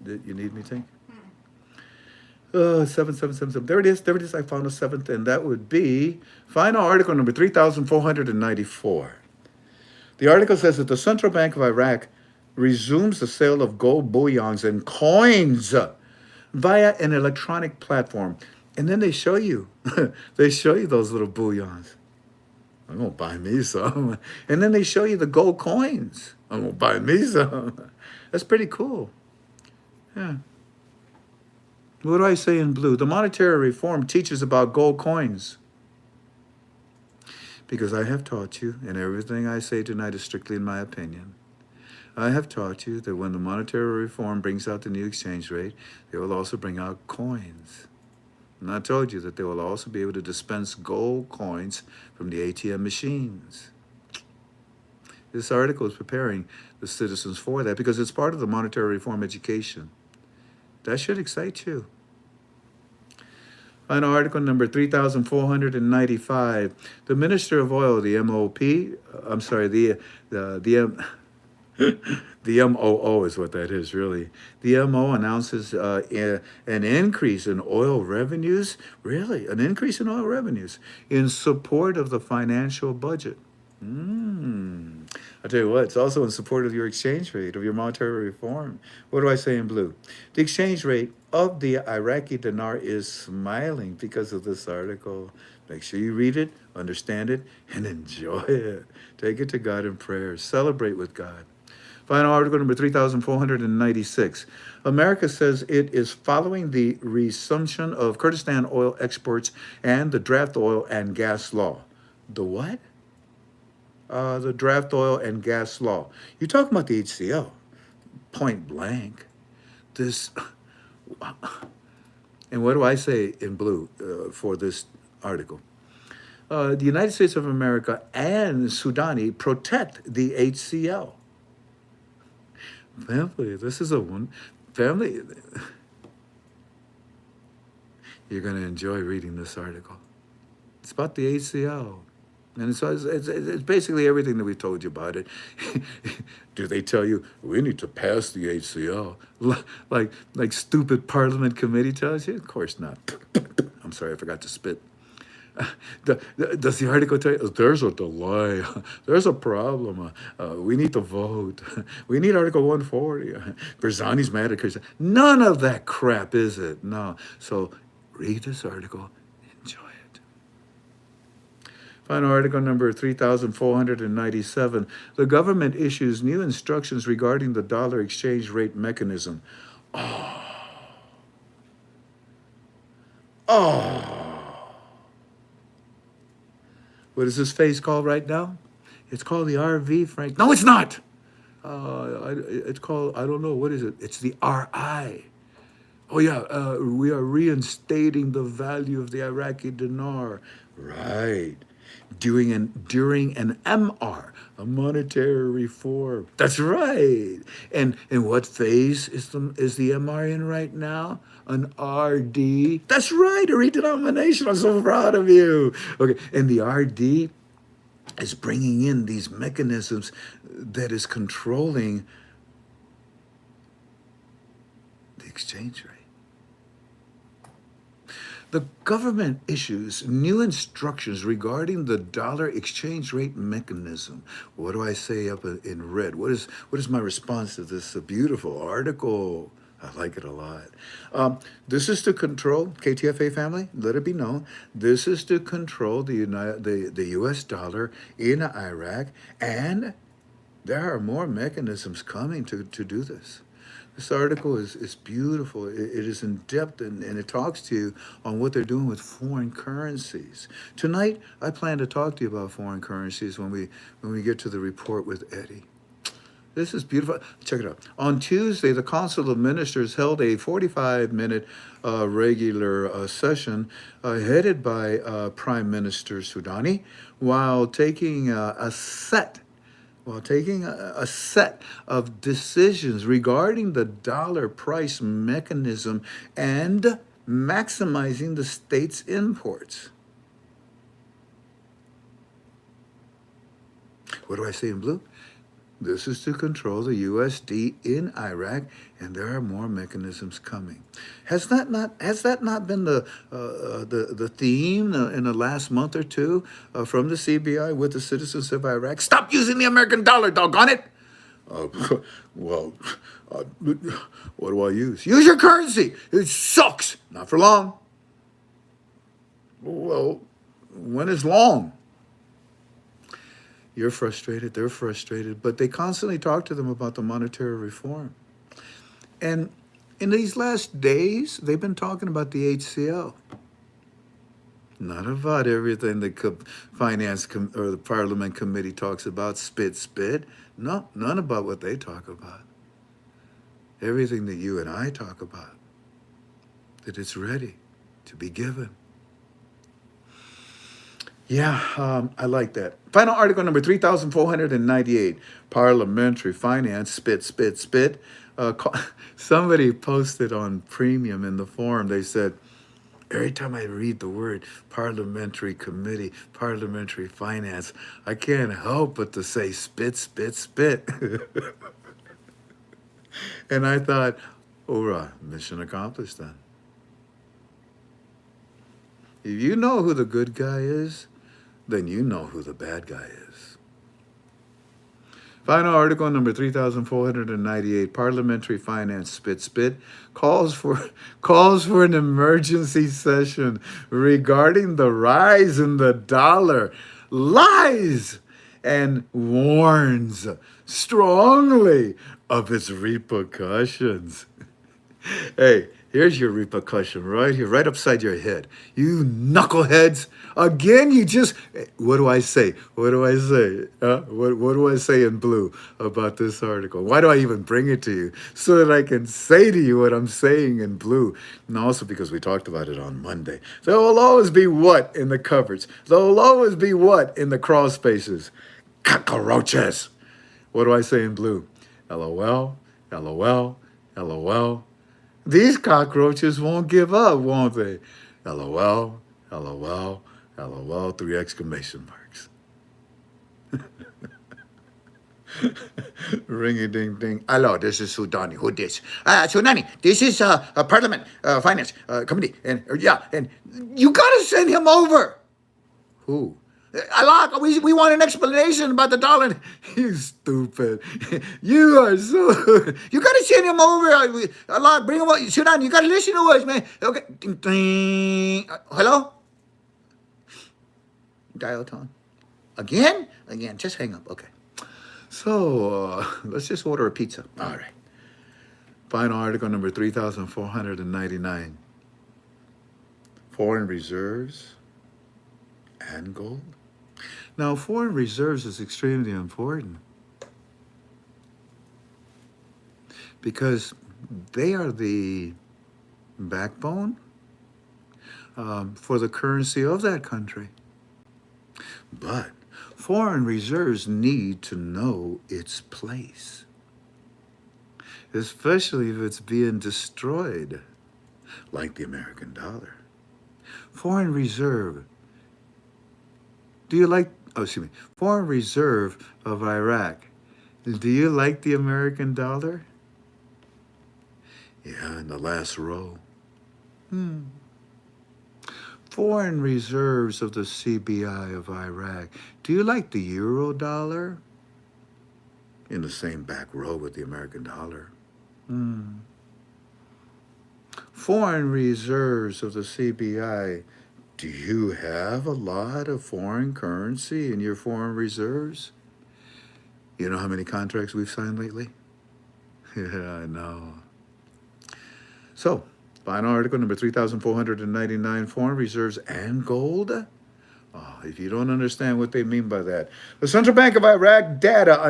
S1: you need me, Tink? 7777. There it is. There it is. I found the 7th, and that would be final article number 3,494. The article says that the Central Bank of Iraq resumes the sale of gold bullions and coins via an electronic platform. And then they show you, those little bullions. I'm going to buy me some. And then they show you the gold coins. I'm going to buy me some. That's pretty cool. Yeah. What do I say in blue? The monetary reform teaches about gold coins. Because I have taught you, and everything I say tonight is strictly in my opinion. I have taught you that when the monetary reform brings out the new exchange rate, they will also bring out coins. And I told you that they will also be able to dispense gold coins from the ATM machines. This article is preparing the citizens for that because it's part of the monetary reform education. That should excite you. Final article number 3,495. The Minister of Oil, the MOP, I'm sorry, the MOO is what that is, really. The MO announces an increase in oil revenues, really, an increase in oil revenues in support of the financial budget. I tell you what, it's also in support of your exchange rate, of your monetary reform. What do I say in blue? The exchange rate of the Iraqi dinar is smiling because of this article. Make sure you read it, understand it, and enjoy it. Take it to God in prayer. Celebrate with God. Final article number 3,496. America says it is following the resumption of Kurdistan oil exports and the draft oil and gas law. The what? The draft oil and gas law. You're talking about the HCL, point blank. This, and what do I say in blue for this article? The United States of America and Sudani protect the HCL. Family, this is a one. Family, you're going to enjoy reading this article. It's about the HCL. And it's basically everything that we told you about it. Do they tell you, we need to pass the HCL? Like stupid parliament committee tells you? Of course not. I'm sorry, I forgot to spit. Does the article tell you, there's a delay, there's a problem, we need to vote, we need Article 140, Berzani's mad at Chris. None of that crap, is it? No. So read this article, enjoy it. Final article number 3,497. The government issues new instructions regarding the dollar exchange rate mechanism. What is this phase called right now? It's called the RV, Frank. No, it's not. It's called, I don't know, what is it? It's the RI. Oh, yeah, we are reinstating the value of the Iraqi dinar. Right. During an MR, a monetary reform. That's right. And what phase is the MR in right now? An RD. That's right, a redenomination. I'm so proud of you. Okay, and the RD is bringing in these mechanisms that is controlling the exchange rate. The government issues new instructions regarding the dollar exchange rate mechanism. What do I say up in red? What is my response to this beautiful article? I like it a lot. This is to control, KTFA family, let it be known, this is to control the U.S. dollar in Iraq, and there are more mechanisms coming to do this. This article is beautiful. It is in depth, and it talks to you on what they're doing with foreign currencies. Tonight, I plan to talk to you about foreign currencies when we get to the report with Eddie. This is beautiful. Check it out. On Tuesday, the Council of Ministers held a 45-minute regular session headed by Prime Minister Soudani while taking a set while taking a set of decisions regarding the dollar price mechanism and maximizing the state's imports. What do I say in blue? This is to control the USD in Iraq, and there are more mechanisms coming. Has that not been the theme in the last month or two from the CBI with the citizens of Iraq? Stop using the American dollar, doggone it! Uh, well, uh, what do I use? Use your currency. It sucks. Not for long. Well, when is long? You're frustrated, they're frustrated, but they constantly talk to them about the monetary reform. And in these last days, they've been talking about the HCL. Not about everything the or the Parliament Committee talks about, spit. No, none about what they talk about. Everything that you and I talk about, that it's ready to be given. Yeah, I like that. Final article number 3,498. Parliamentary finance, spit. Somebody posted on Premium in the forum, they said, every time I read the word parliamentary committee, parliamentary finance, I can't help but to say spit. And I thought, hurrah, mission accomplished then. If you know who the good guy is, then you know who the bad guy is. Final article number 3,498, Parliamentary Finance, spit, calls for an emergency session regarding the rise in the dollar. Lies! And warns strongly of its repercussions. Hey, here's your repercussion right here, right upside your head. You knuckleheads. Again, what do I say? What do I say? What do I say in blue about this article? Why do I even bring it to you? So that I can say to you what I'm saying in blue. And also because we talked about it on Monday. There will always be what in the cupboards? There will always be what in the crawl spaces? Cockroaches. What do I say in blue? LOL, LOL, LOL. These cockroaches won't give up, won't they? LOL, LOL, LOL, 3 exclamation marks. Ring-a-ding-ding. Hello, this is Sudani. Who this? Sudani, this is Parliament Finance Committee. And and you got to send him over. Who? Allah, we want an explanation about the dollar. You stupid. You are so... You got to send him over. Allah, bring him over. Sudan, you got to listen to us, man. Okay. Ding, ding. Hello? Dial tone. Again? Just hang up. Okay. So, let's just order a pizza. All right. Final article number 3,499. Foreign reserves and gold. Now, foreign reserves is extremely important because they are the backbone for the currency of that country. But foreign reserves need to know its place, especially if it's being destroyed, like the American dollar. Foreign reserve. Foreign reserve of Iraq. Do you like the American dollar? Yeah, in the last row. Foreign reserves of the CBI of Iraq. Do you like the euro dollar? In the same back row with the American dollar. Foreign reserves of the CBI. Do you have a lot of foreign currency in your foreign reserves? You know how many contracts we've signed lately? Yeah, I know. So, final article number 3,499, foreign reserves and gold. Oh, if you don't understand what they mean by that. The Central Bank of Iraq data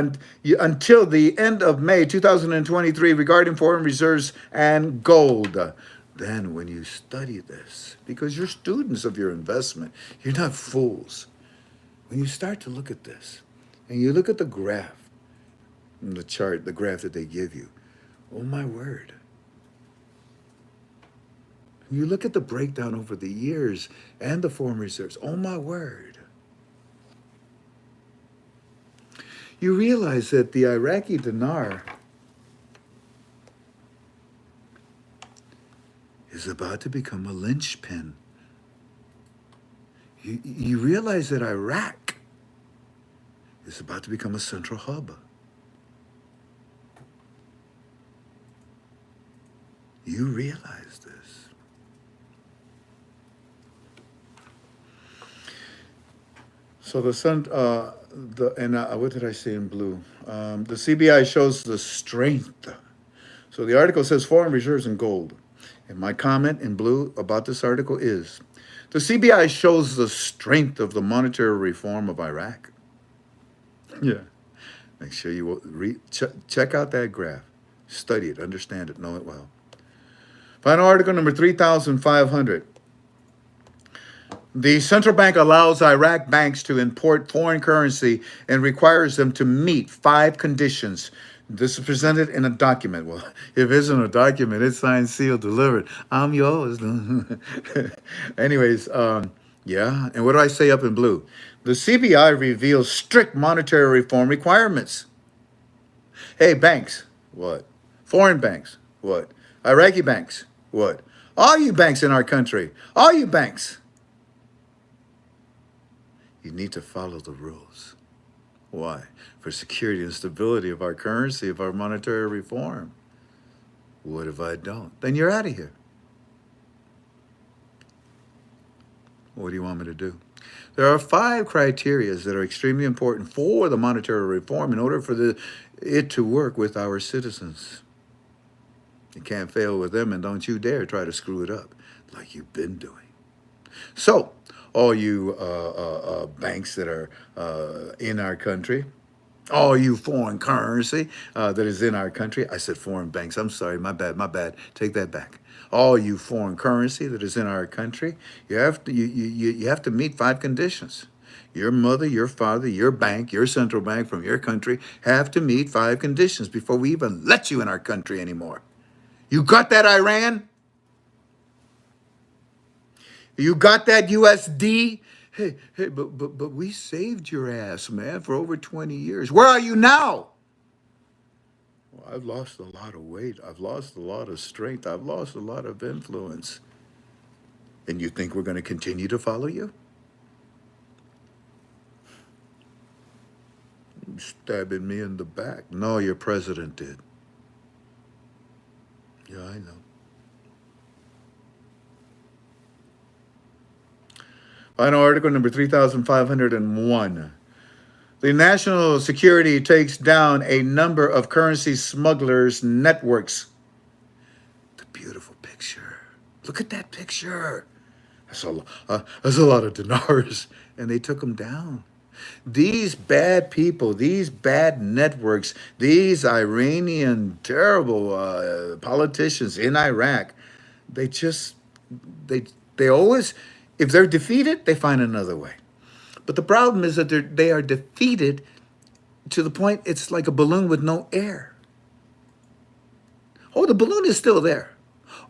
S1: until the end of May 2023 regarding foreign reserves and gold. Then when you study this, because you're students of your investment, you're not fools. When you start to look at this, and you look at the graph the chart, the graph that they give you. Oh my word. You look at the breakdown over the years and the foreign reserves. Oh my word. You realize that the Iraqi dinar is about to become a linchpin. You realize that Iraq is about to become a central hub. You realize this. So what did I say in blue? The CBI shows the strength. So the article says foreign reserves in gold. And my comment in blue about this article is, the CBI shows the strength of the monetary reform of Iraq. Yeah. Make sure you check out that graph. Study it, understand it, know it well. Final article number 3,500. The central bank allows Iraq banks to import foreign currency and requires them to meet 5 conditions. This is presented in a document. Well, if it's in a document, it's signed, sealed, delivered. I'm yours. Anyways, yeah. And what do I say up in blue? The CBI reveals strict monetary reform requirements. Hey, banks, what? Foreign banks, what? Iraqi banks, what? All you banks in our country, all you banks. You need to follow the rules. Why? For security and stability of our currency, of our monetary reform. What if I don't? Then you're out of here. What do you want me to do? There are 5 criteria that are extremely important for the monetary reform in order for it to work with our citizens. You can't fail with them, and don't you dare try to screw it up like you've been doing. So, all you banks that are in our country, all you foreign currency that is in our country. I said foreign banks. I'm sorry, my bad. Take that back. All you foreign currency that is in our country, you have to meet 5 conditions. Your mother, your father, your bank, your central bank from your country have to meet 5 conditions before we even let you in our country anymore. You got that, Iran? You got that, USD? Hey, but we saved your ass, man, for over 20 years. Where are you now? Well, I've lost a lot of weight. I've lost a lot of strength. I've lost a lot of influence. And you think we're going to continue to follow you? You're stabbing me in the back. No, your president did. Yeah, I know. Final article number 3,501. The national security takes down a number of currency smugglers' networks. The beautiful picture. Look at that picture. That's a lot of dinars. And they took them down. These bad people, these bad networks, these Iranian terrible politicians in Iraq, they always, if they're defeated, they find another way. But the problem is that they are defeated to the point it's like a balloon with no air. Oh, the balloon is still there.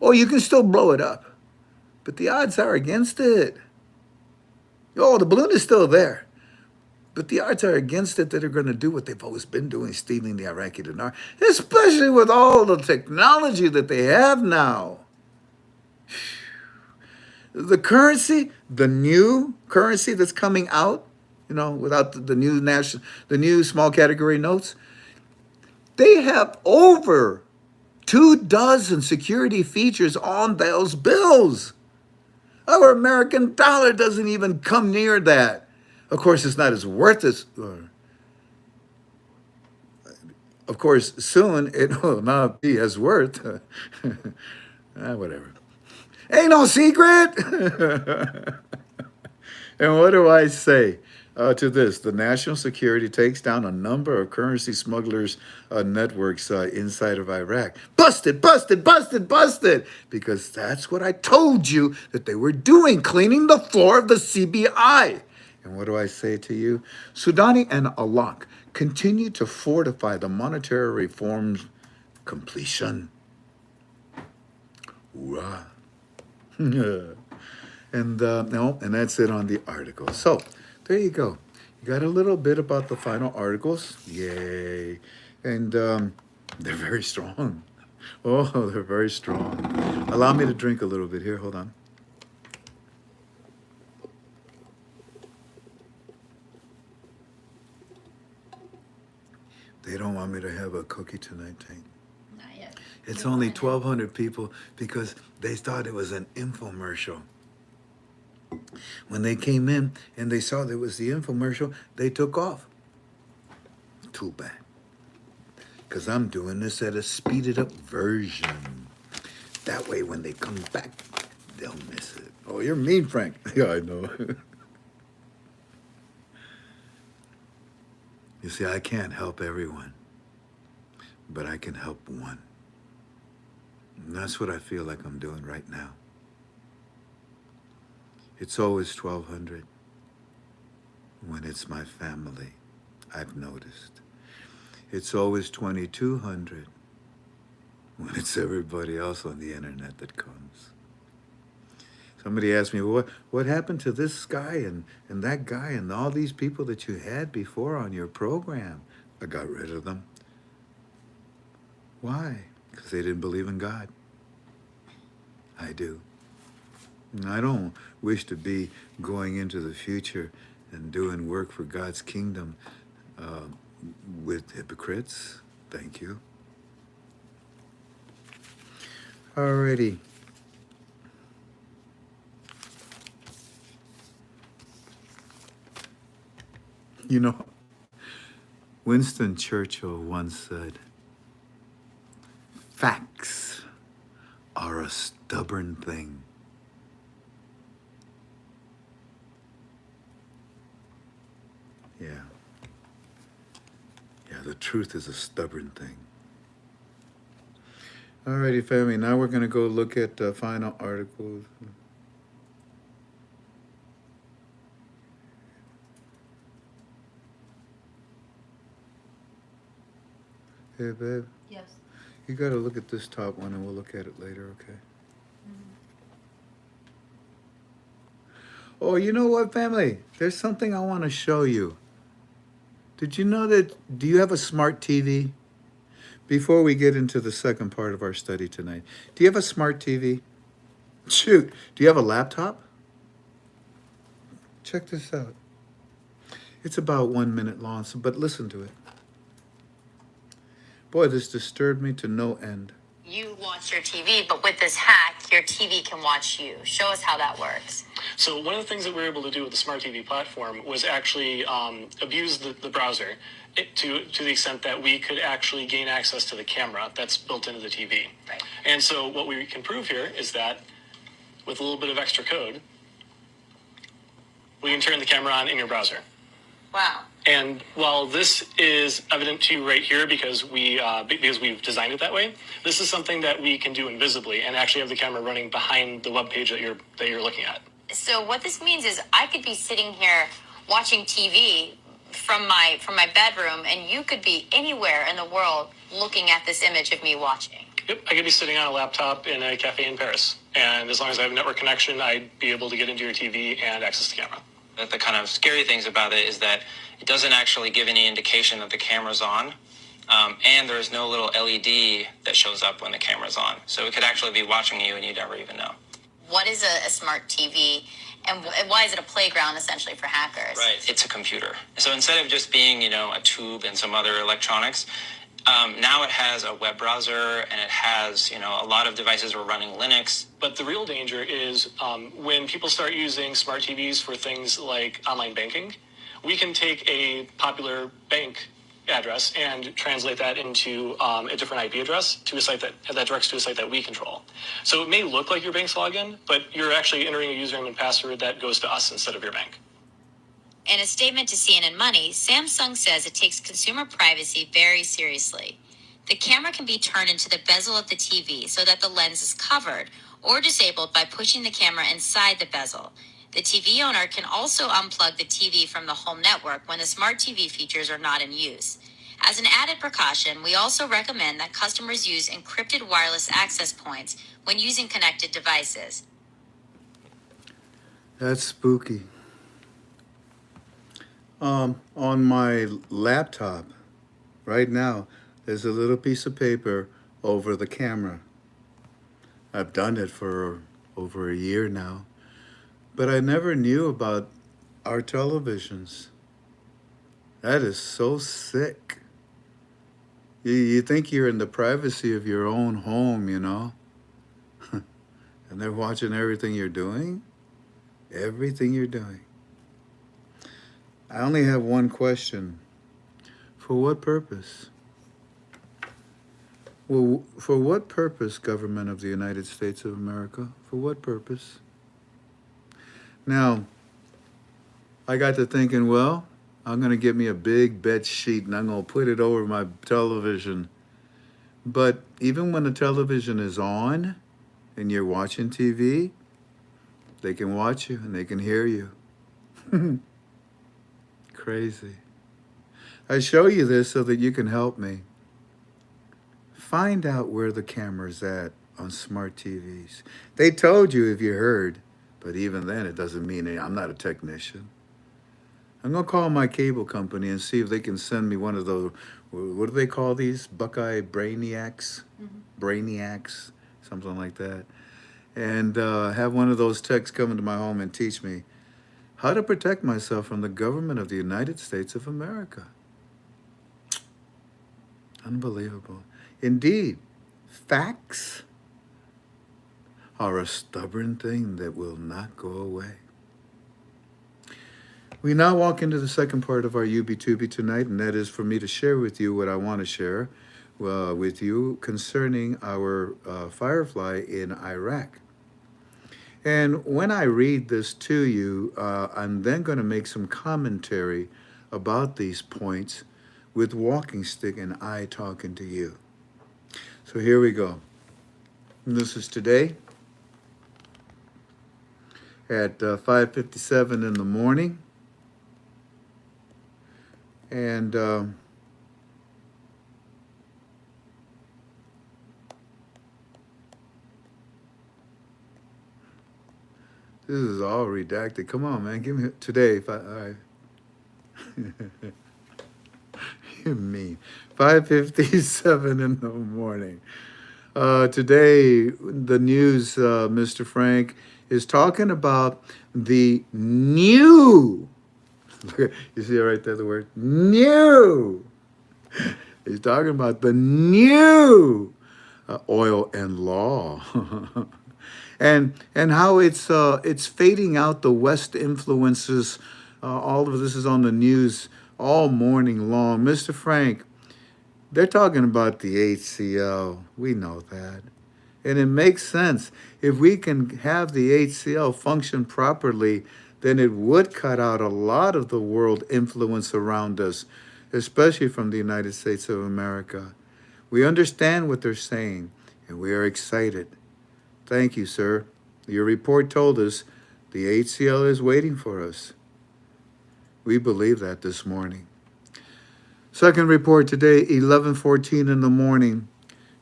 S1: Oh, you can still blow it up. But the odds are against it. Oh, the balloon is still there. But the odds are against it that they're going to do what they've always been doing, stealing the Iraqi dinar, especially with all the technology that they have now. The currency, the new currency that's coming out, without the new small category notes, they have over 24 security features on those bills. Our American dollar doesn't even come near that. Of course, it's not as worth as. Of course, soon it will not be as worth. Whatever. Ain't no secret. And what do I say to this? The national security takes down a number of currency smugglers' networks inside of Iraq. Busted. Because that's what I told you that they were doing, cleaning the floor of the CBI. And what do I say to you? Sudani and Alak continue to fortify the monetary reforms completion. Hoorah. And no, and that's it on the article. So there you go. You got a little bit about the final articles. Yay. And they're very strong. Oh, they're very strong. Allow me to drink a little bit here. Hold on. They don't want me to have a cookie tonight, Tank.
S5: Not yet.
S1: It's
S5: You're
S1: only
S5: fine.
S1: 1,200 people because they thought it was an infomercial. When they came in and they saw there was the infomercial, they took off. Too bad. Because I'm doing this at a speeded up version. That way when they come back, they'll miss it. Oh, you're mean, Frank. Yeah, I know. You see, I can't help everyone, but I can help one. And that's what I feel like I'm doing right now. It's always 1,200 when it's my family, I've noticed. It's always 2,200 when it's everybody else on the internet that comes. Somebody asked me, well, what happened to this guy and that guy and all these people that you had before on your program? I got rid of them. Why? Because they didn't believe in God. I do. And I don't wish to be going into the future and doing work for God's kingdom with hypocrites. Thank you. Alrighty. You know, Winston Churchill once said, facts are a stubborn thing. Yeah. Yeah, the truth is a stubborn thing. Alrighty, family, now we're going to go look at the final articles. Hey, babe,
S5: Yes.
S1: you got to look at this top one and we'll look at it later, okay? Oh, you know what, family? There's something I want to show you. Did you know that, do you have a smart TV? Before we get into the second part of our study tonight, do you have a smart TV? Shoot, do you have a laptop? Check this out. It's about 1 minute long, but listen to it. Boy, this disturbed me to no end.
S6: You watch your TV, but with this hack, your TV can watch you. Show us how that works.
S7: So one of the things that we were able to do with the Smart TV platform was actually abuse the browser to the extent that we could actually gain access to the camera that's built into the TV.
S6: Right.
S7: And so what we can prove here is that with a little bit of extra code, we can turn the camera on in your browser.
S6: Wow.
S7: And while this is evident to you right here because we've designed it that way, this is something that we can do invisibly and actually have the camera running behind the web page that you're looking at.
S6: So what this means is I could be sitting here watching TV from my bedroom, and you could be anywhere in the world looking at this image of me watching.
S7: Yep, I could be sitting on a laptop in a cafe in Paris, and as long as I have a network connection, I'd be able to get into your TV and access the camera.
S8: The kind of scary things about it is that it doesn't actually give any indication that the camera's on, and there's no little LED that shows up when the camera's on. So it could actually be watching you and you never even know.
S6: What is a smart TV, and why is it a playground essentially for hackers?
S8: Right, it's a computer. So instead of just being, a tube and some other electronics, now it has a web browser and it has, a lot of devices are running Linux.
S7: But the real danger is when people start using smart TVs for things like online banking, we can take a popular bank address and translate that into a different IP address to a site that directs to a site that we control. So it may look like your bank's login, but you're actually entering a username and password that goes to us instead of your bank.
S6: In a statement to CNN Money, Samsung says it takes consumer privacy very seriously. The camera can be turned into the bezel of the TV so that the lens is covered or disabled by pushing the camera inside the bezel. The TV owner can also unplug the TV from the home network when the smart TV features are not in use. As an added precaution, we also recommend that customers use encrypted wireless access points when using connected devices.
S1: That's spooky. On my laptop right now, there's a little piece of paper over the camera. I've done it for over a year now, but I never knew about our televisions. That is so sick. You think you're in the privacy of your own home, you know, and they're watching everything you're doing? Everything you're doing. I only have one question. For what purpose? Well, for what purpose, government of the United States of America? For what purpose? Now, I got to thinking, well, I'm going to get me a big bed sheet and I'm going to put it over my television. But even when the television is on and you're watching TV, they can watch you and they can hear you. Crazy. I show you this so that you can help me. Find out where the camera's at on smart TVs. They told you if you heard, but even then it doesn't mean I'm not a technician. I'm going to call my cable company and see if they can send me one of those, what do they call these? Buckeye Brainiacs? Brainiacs, something like that. And have one of those techs come into my home and teach me how to protect myself from the government of the United States of America. Unbelievable. Indeed, facts are a stubborn thing that will not go away. We now walk into the second part of our UB2B tonight, and that is for me to share with you what I want to share with you concerning our Firefly in Iraq. And when I read this to you, I'm then going to make some commentary about these points with Walking Stick and I talking to you. So here we go. This is today at 5:57 in the morning. And this is all redacted. Come on, man. Give me today. All right. You're mean. 5:57 in the morning. Today, the news, Mr. Frank, is talking about the new. You see it right there, the word new. He's talking about the new oil and law. and how it's fading out the West influences. All of this is on the news all morning long. Mr. Frank, they're talking about the HCL. We know that. And it makes sense. If we can have the HCL function properly, then it would cut out a lot of the world influence around us, especially from the United States of America. We understand what they're saying, and we are excited. Thank you, sir. Your report told us the HCL is waiting for us. We believe that this morning. Second report today, 11:14 in the morning.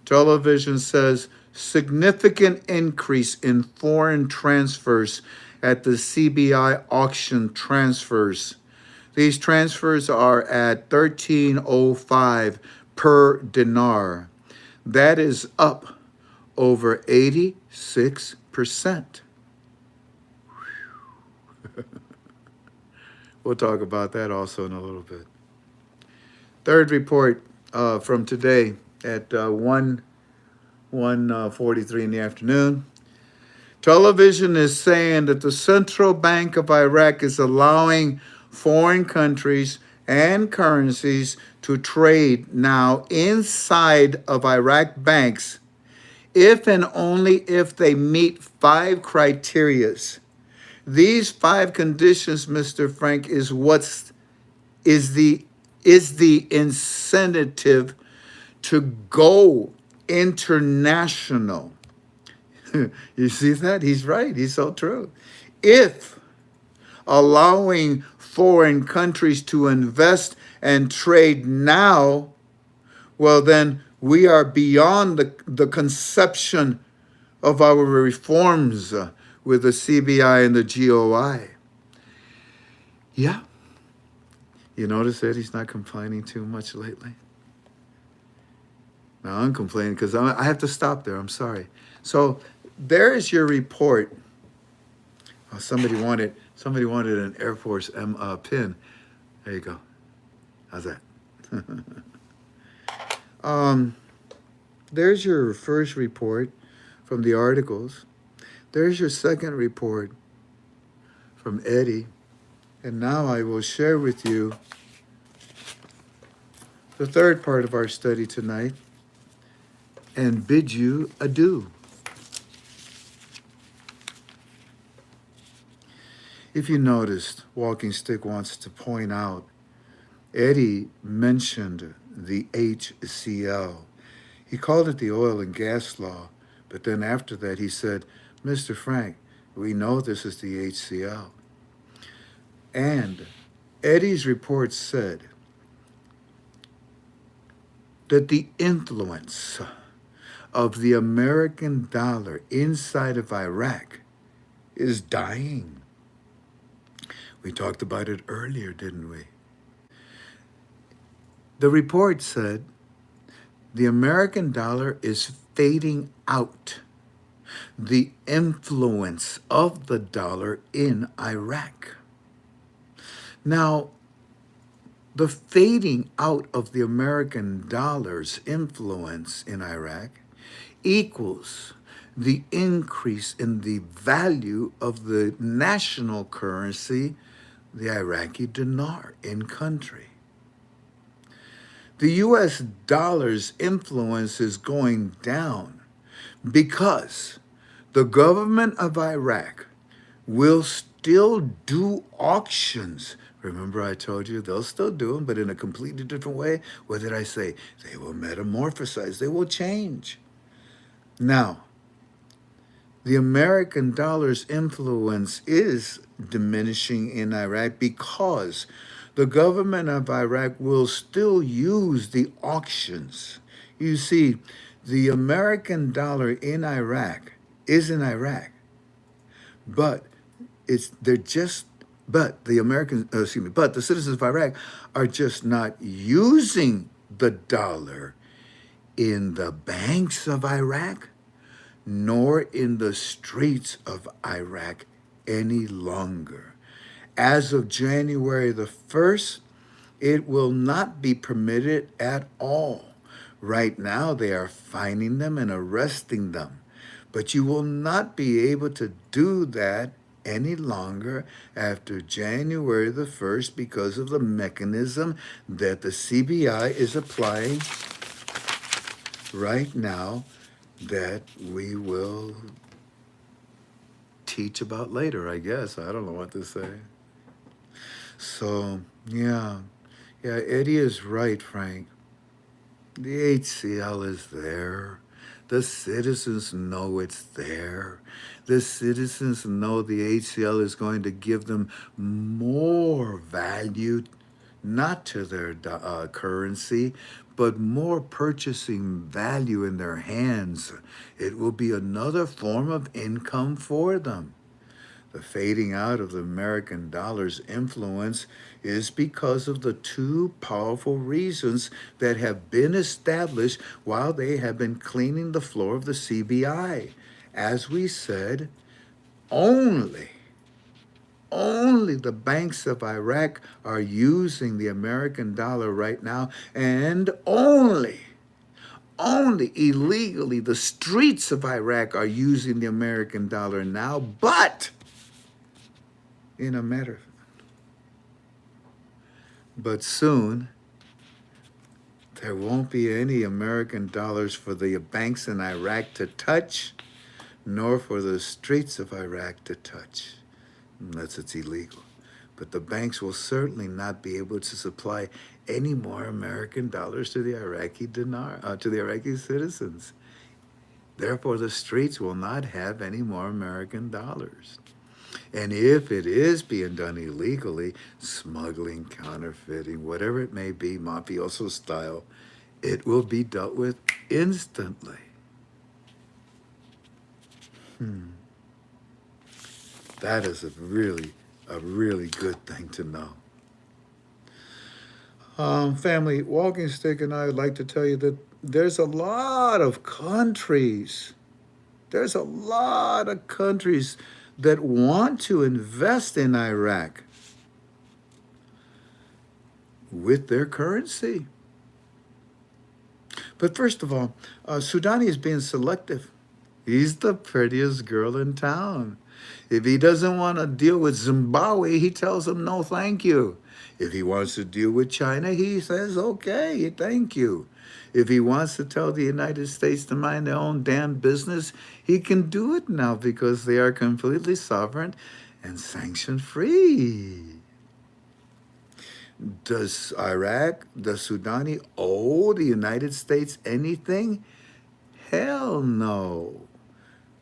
S1: Television says significant increase in foreign transfers at the CBI auction transfers. These transfers are at $13.05 per dinar. That is up over 86%. We'll talk about that also in a little bit. Third report from today at 1:43 in the afternoon. Television is saying that the Central Bank of Iraq is allowing foreign countries and currencies to trade now inside of Iraq banks if and only if they meet 5 criterias. These 5 conditions, Mr. Frank, is the incentive to go international. You see that? He's right. He's so true. If allowing foreign countries to invest and trade now, well, then we are beyond the conception of our reforms with the CBI and the GOI. Yeah. You notice that he's not complaining too much lately? Now I'm complaining because I have to stop there. I'm sorry. So there is your report. Oh, somebody wanted an Air Force pin. There you go. How's that? There's your first report from the articles. There's your second report from Eddie. And now I will share with you the third part of our study tonight and bid you adieu. If you noticed, Walking Stick wants to point out, Eddie mentioned the HCL. He called it the oil and gas law, but then after that he said, Mr. Frank, we know this is the HCL. And Eddie's report said that the influence of the American dollar inside of Iraq is dying. We talked about it earlier, didn't we? The report said the American dollar is fading out. The influence of the dollar in Iraq. Now, the fading out of the American dollar's influence in Iraq equals the increase in the value of the national currency, the Iraqi dinar, in country. The US dollar's influence is going down because the government of Iraq will still do auctions. Remember I told you they'll still do them, but in a completely different way. What did I say? They will metamorphosize. They will change. Now, the American dollar's influence is diminishing in Iraq because the government of Iraq will still use the auctions. You see, the American dollar in Iraq is in Iraq, but the citizens of Iraq are just not using the dollar in the banks of Iraq, nor in the streets of Iraq any longer. As of January the 1st, it will not be permitted at all. Right now, they are fining them and arresting them. But you will not be able to do that any longer after January the 1st because of the mechanism that the CBI is applying right now that we will teach about later, I guess. I don't know what to say. So, yeah, Eddie is right, Frank. The HCL is there. The citizens know it's there. The citizens know the HCL is going to give them more value, not to their currency, but more purchasing value in their hands. It will be another form of income for them. The fading out of the American dollar's influence is because of the two powerful reasons that have been established while they have been cleaning the floor of the CBI. As we said, only the banks of Iraq are using the American dollar right now, and only illegally the streets of Iraq are using the American dollar now, but but soon there won't be any American dollars for the banks in Iraq to touch, nor for the streets of Iraq to touch, unless it's illegal. But the banks will certainly not be able to supply any more American dollars to the Iraqi dinar, to the Iraqi citizens. Therefore, the streets will not have any more American dollars. And if it is being done illegally, smuggling, counterfeiting, whatever it may be, mafioso style, it will be dealt with instantly. That is a really good thing to know. Family, Walking Stick and I would like to tell you that there's a lot of countries. There's a lot of countries that want to invest in Iraq with their currency. But first of all, Sudani is being selective. He's the prettiest girl in town. If he doesn't want to deal with Zimbabwe, he tells them no, thank you. If he wants to deal with China, he says, okay, thank you. If he wants to tell the United States to mind their own damn business, he can do it now because they are completely sovereign and sanction-free. Does Sudani owe the United States anything? Hell no.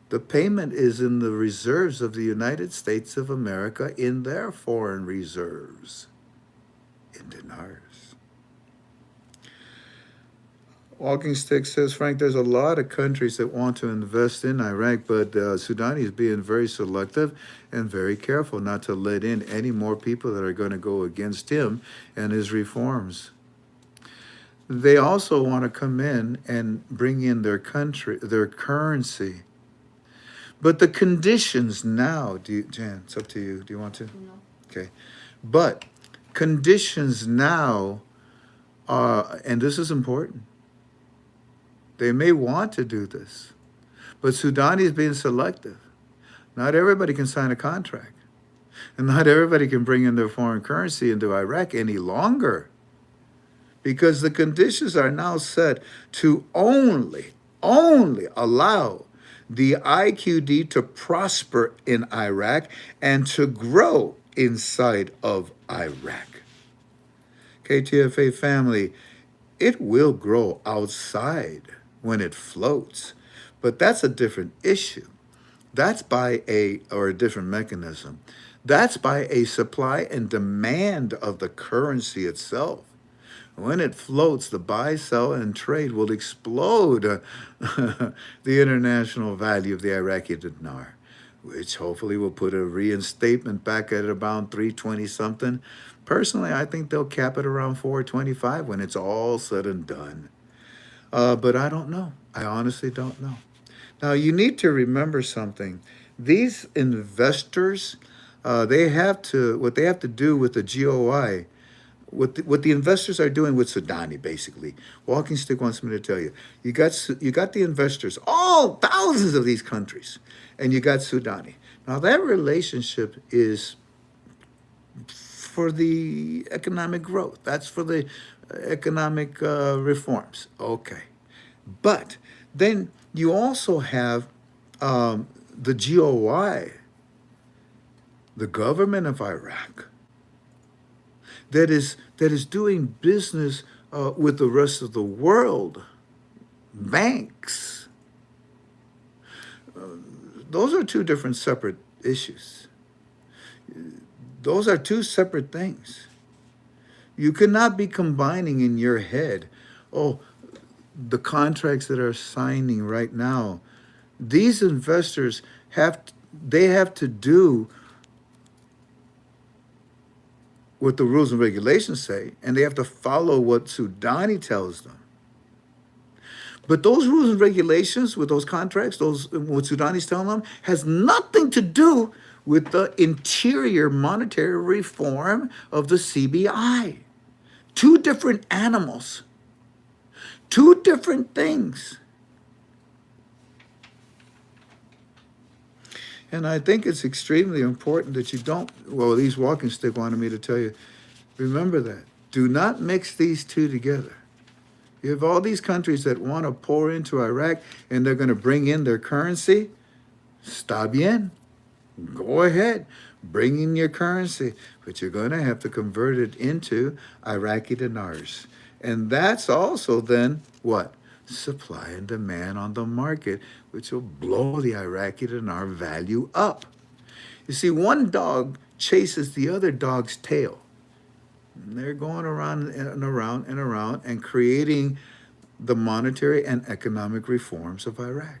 S1: The payment is in the reserves of the United States of America in their foreign reserves, in dinars. Walking Stick says, Frank, there's a lot of countries that want to invest in Iraq, but Sudani is being very selective and very careful not to let in any more people that are going to go against him and his reforms. They also want to come in and bring in their currency. But the conditions now, Jan, it's up to you. Do you want to?
S5: No.
S1: Okay. But conditions now are, and this is important, they may want to do this, but Sudani is being selective. Not everybody can sign a contract. And not everybody can bring in their foreign currency into Iraq any longer. Because the conditions are now set to only allow the IQD to prosper in Iraq and to grow inside of Iraq. KTFA family, it will grow outside when it floats, but that's a different issue. That's by a different mechanism. That's by a supply and demand of the currency itself. When it floats, the buy, sell, and trade will explode the international value of the Iraqi dinar, which hopefully will put a reinstatement back at about 320 something. Personally, I think they'll cap it around 425 when it's all said and done. But I don't know. I honestly don't know. Now, you need to remember something. These investors, what they have to do with the GOI, what the investors are doing with Sudani, basically. Walking Stick wants me to tell you. You got the investors, all thousands of these countries, and you got Sudani. Now, that relationship is for the economic growth. That's for the economic reforms. Okay. But then you also have the GOI, the government of Iraq, that is doing business with the rest of the world, banks. Those are two different separate issues. Those are two separate things. You cannot be combining in your head, the contracts that are signing right now. These investors have to do what the rules and regulations say, and they have to follow what Sudani tells them. But those rules and regulations with those contracts, what Sudani's telling them, has nothing to do with the interior monetary reform of the CBI. Two different animals. Two different things. And I think it's extremely important that you don't, well, these Walking Stick wanted me to tell you, remember that. Do not mix these two together. You have all these countries that want to pour into Iraq and they're going to bring in their currency. Está bien. Go ahead. Bring in your currency. But you're going to have to convert it into Iraqi dinars. And that's also then what? Supply and demand on the market, which will blow the Iraqi dinar value up. You see, one dog chases the other dog's tail. And they're going around and around and around and creating the monetary and economic reforms of Iraq.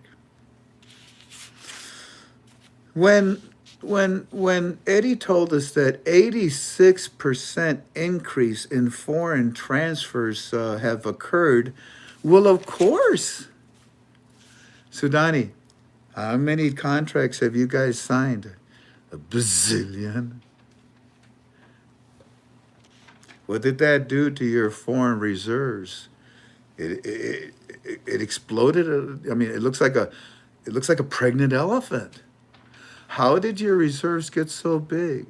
S1: When Eddie told us that 86% increase in foreign transfers have occurred, well, of course. Sudani, how many contracts have you guys signed? A bazillion. What did that do to your foreign reserves? It exploded. I mean, it looks like a pregnant elephant. How did your reserves get so big?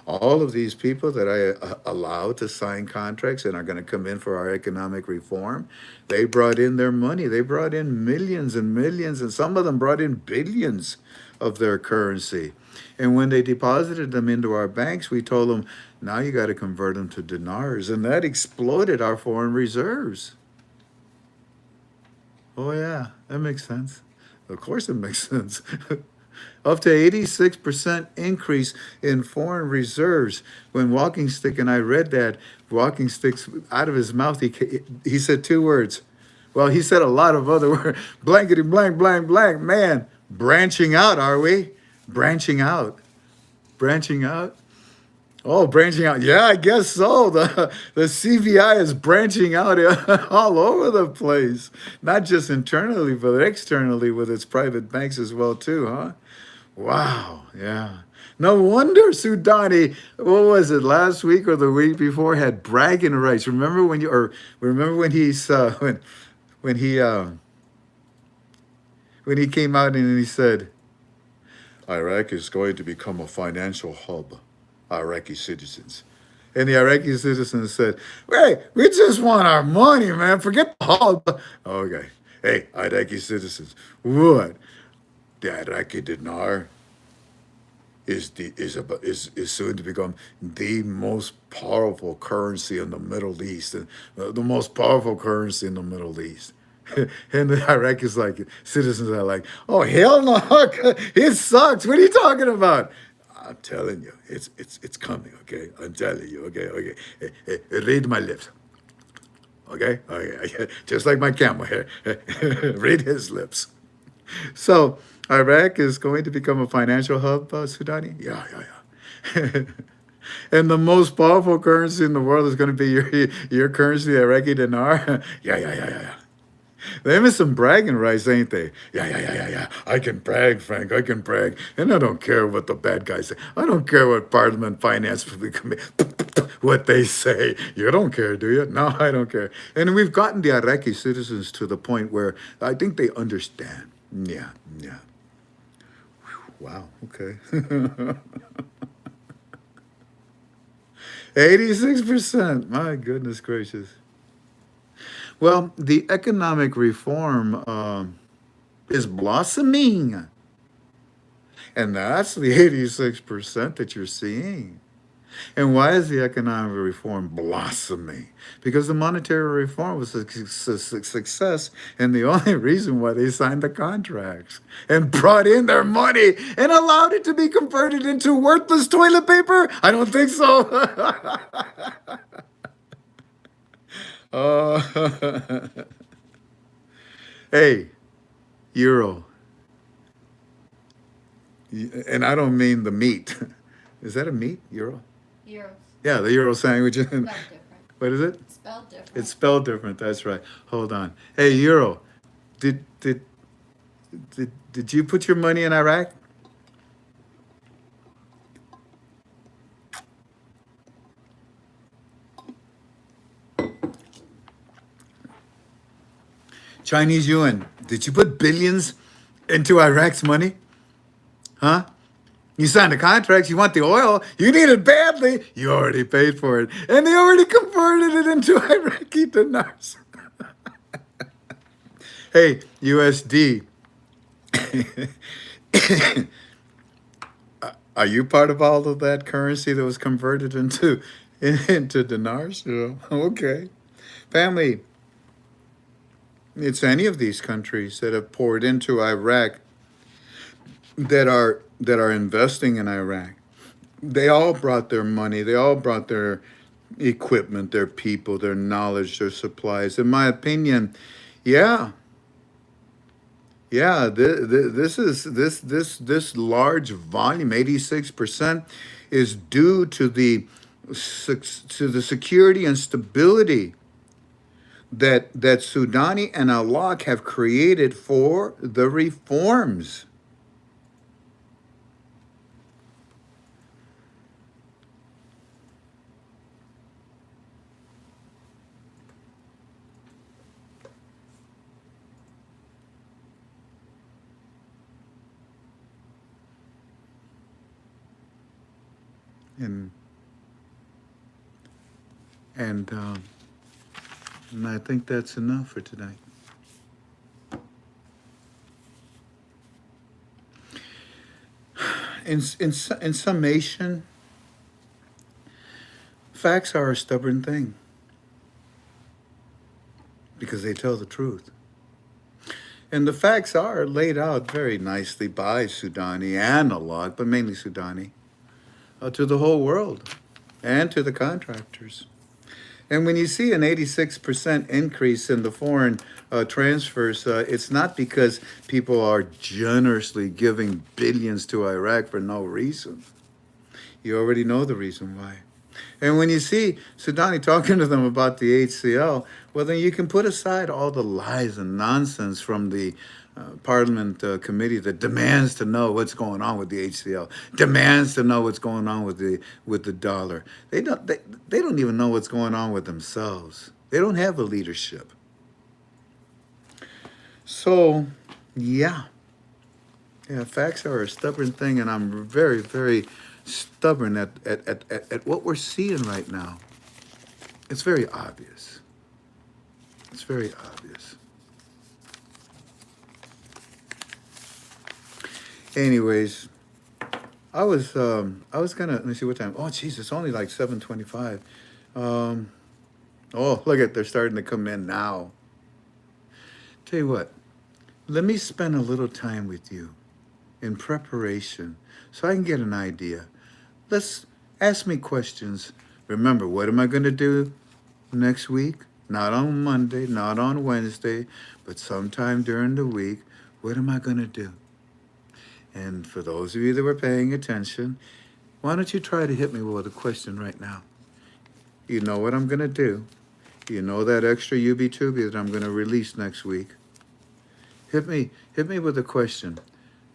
S1: All of these people that I allowed to sign contracts and are going to come in for our economic reform, they brought in their money. They brought in millions and millions, and some of them brought in billions of their currency. And when they deposited them into our banks, we told them, now you got to convert them to dinars. And that exploded our foreign reserves. Oh, yeah, that makes sense. Of course it makes sense. Up to 86% increase in foreign reserves. When Walking Stick and I read that, Walking Stick's out of his mouth, he said two words. Well, he said a lot of other words. Blankety blank, blank, blank. Man, branching out, are we? Branching out. Branching out. Oh, branching out. Yeah, I guess so. The CVI is branching out all over the place. Not just internally, but externally with its private banks as well, too, huh? Wow, yeah. No wonder Sudani, what was it, last week or the week before, had bragging rights. Remember when when he came out and he said, Iraq is going to become a financial hub, Iraqi citizens. And the Iraqi citizens said, hey, we just want our money, man. Forget the hub. Okay. Hey, Iraqi citizens, what? The Iraqi dinar is soon to become the most powerful currency in the Middle East, and the most powerful currency in the Middle East. And the Iraqis citizens are like, oh hell no, it sucks. What are you talking about? I'm telling you, it's coming. Okay, I'm telling you. Okay. Read my lips. Okay, just like my camel here. Read his lips. So Iraq is going to become a financial hub, Sudani? Yeah. And the most powerful currency in the world is going to be your currency, the Iraqi dinar? Yeah. They have some bragging rights, ain't they? Yeah. I can brag, Frank. I can brag. And I don't care what the bad guys say. I don't care what Parliament Finance what they say. You don't care, do you? No, I don't care. And we've gotten the Iraqi citizens to the point where I think they understand. Yeah. Wow, okay. 86%, my goodness gracious. Well, the economic reform is blossoming. And that's the 86% that you're seeing. And why is the economic reform blossoming? Because the monetary reform was a success, and the only reason why they signed the contracts and brought in their money and allowed it to be converted into worthless toilet paper? I don't think so. Hey, euro. And I don't mean the meat. Is that a meat, euro?
S5: Euros.
S1: Yeah, the euro sandwich.
S5: Spelled different.
S1: What is it?
S5: It's spelled different.
S1: It's spelled different. That's right. Hold on. Hey, euro. Did you put your money in Iraq? Chinese yuan. Did you put billions into Iraq's money? Huh? You signed the contracts, you want the oil, you need it badly, you already paid for it. And they already converted it into Iraqi dinars. Hey, USD. Are you part of all of that currency that was converted into dinars? Yeah. Okay. Family, it's any of these countries that have poured into Iraq that are that are investing in Iraq, they all brought their money, they all brought their equipment, their people, their knowledge, their supplies. In my opinion, yeah, yeah, this large volume, 86%, is due to the security and stability that Sudani and Alak have created for the reforms. And and um, and I think that's enough for tonight. In summation, facts are a stubborn thing because they tell the truth. And the facts are laid out very nicely by Sudani and Alak, but mainly Sudani, to the whole world and to the contractors. And when you see an 86% increase in the foreign transfers, it's not because people are generously giving billions to Iraq for no reason. You already know the reason why. And when you see Sudani talking to them about the HCL, well, then you can put aside all the lies and nonsense from the Parliament committee that demands to know what's going on with the HCL, demands to know what's going on with the dollar. They don't even know what's going on with themselves. They don't have a leadership. So, yeah, facts are a stubborn thing, and I'm very, very stubborn at what we're seeing right now. It's very obvious. It's very obvious. Anyways, I was gonna, let me see what time. Oh, jeez, it's only like 7:25. Oh, look at, they're starting to come in now. Tell you what, let me spend a little time with you in preparation so I can get an idea. Let's ask me questions. Remember, what am I going to do next week? Not on Monday, not on Wednesday, but sometime during the week. What am I going to do? And for those of you that were paying attention, why don't you try to hit me with a question right now? You know what I'm going to do. You know that extra UB2B that I'm going to release next week. Hit me with a question,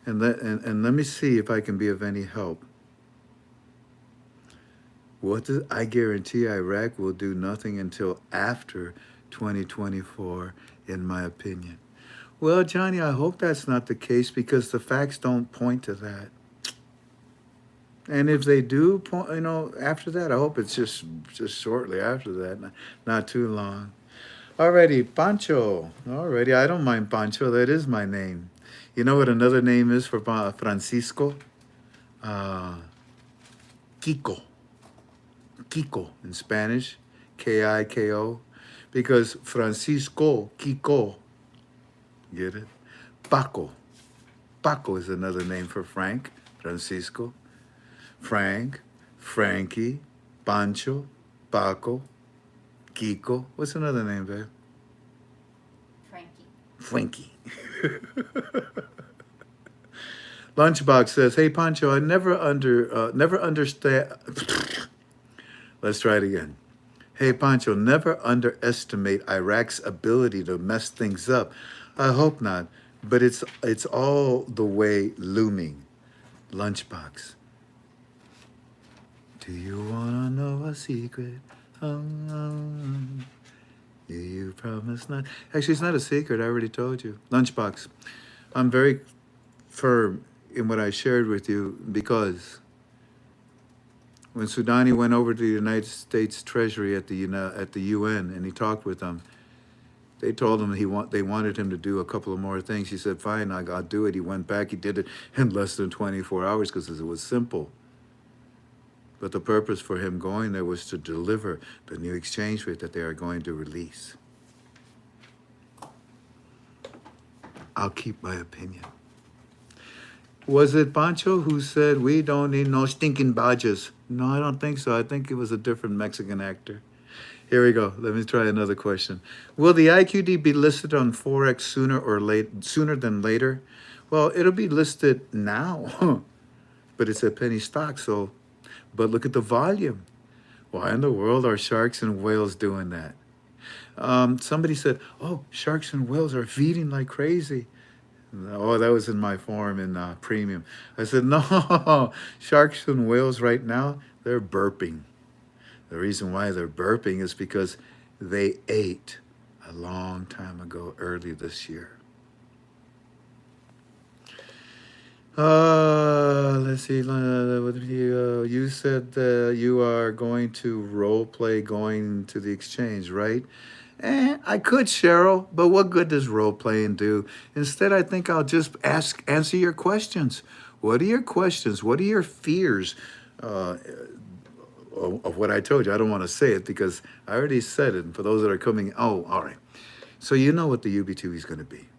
S1: and let me see if I can be of any help. I guarantee Iraq will do nothing until after 2024, in my opinion. Well, Johnny, I hope that's not the case because the facts don't point to that. And if they do point, after that, I hope it's just shortly after that, not too long. Alrighty, Pancho. Alrighty, I don't mind Pancho. That is my name. You know what another name is for Francisco? Kiko. Kiko in Spanish, Kiko, because Francisco, Kiko, get it? Paco. Paco is another name for Frank, Francisco. Frank, Frankie, Pancho, Paco, Kiko. What's another name, babe? Frankie. Lunchbox says, "Hey Pancho, I never understand." Let's try it again. Hey Pancho, never underestimate Iraq's ability to mess things up. I hope not, but it's all the way looming. Lunchbox. Do you wanna know a secret? Do you promise not? Actually, it's not a secret. I already told you. Lunchbox. I'm very firm in what I shared with you because when Sudani went over to the United States Treasury at the UN and he talked with them, they told him they wanted him to do a couple of more things. He said, "Fine, I'll do it." He went back. He did it in less than 24 hours because it was simple. But the purpose for him going there was to deliver the new exchange rate that they are going to release. I'll keep my opinion. Was it Pancho who said we don't need no stinking badges? No, I don't think so. I think it was a different Mexican actor. Here we go. Let me try another question. Will the IQD be listed on Forex sooner than later? Well, it'll be listed now, but it's a penny stock. So, but look at the volume. Why in the world are sharks and whales doing that? Somebody said, "Oh, sharks and whales are feeding like crazy." Oh, that was in my forum in premium. I said, "No, sharks and whales right now they're burping. The reason why they're burping is because they ate a long time ago, early this year." Let's see. You said you are going to role play going to the exchange, right? I could, Cheryl, but what good does role playing do? Instead, I think I'll just answer your questions. What are your questions? What are your fears? Of what I told you. I don't want to say it because I already said it. And for those that are coming, oh, all right. So you know what the UB2 is going to be.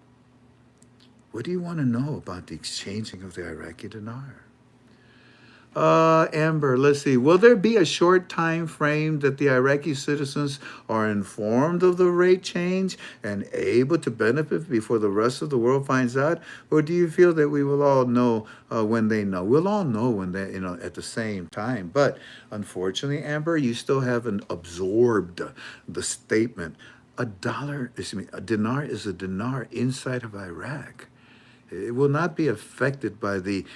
S1: What do you want to know about the exchanging of the Iraqi dinar? Amber, let's see. Will there be a short time frame that the Iraqi citizens are informed of the rate change and able to benefit before the rest of the world finds out? Or do you feel that we will all know when they know? We'll all know when they, at the same time. But unfortunately, Amber, you still haven't absorbed the statement. A dinar is a dinar inside of Iraq. It will not be affected by the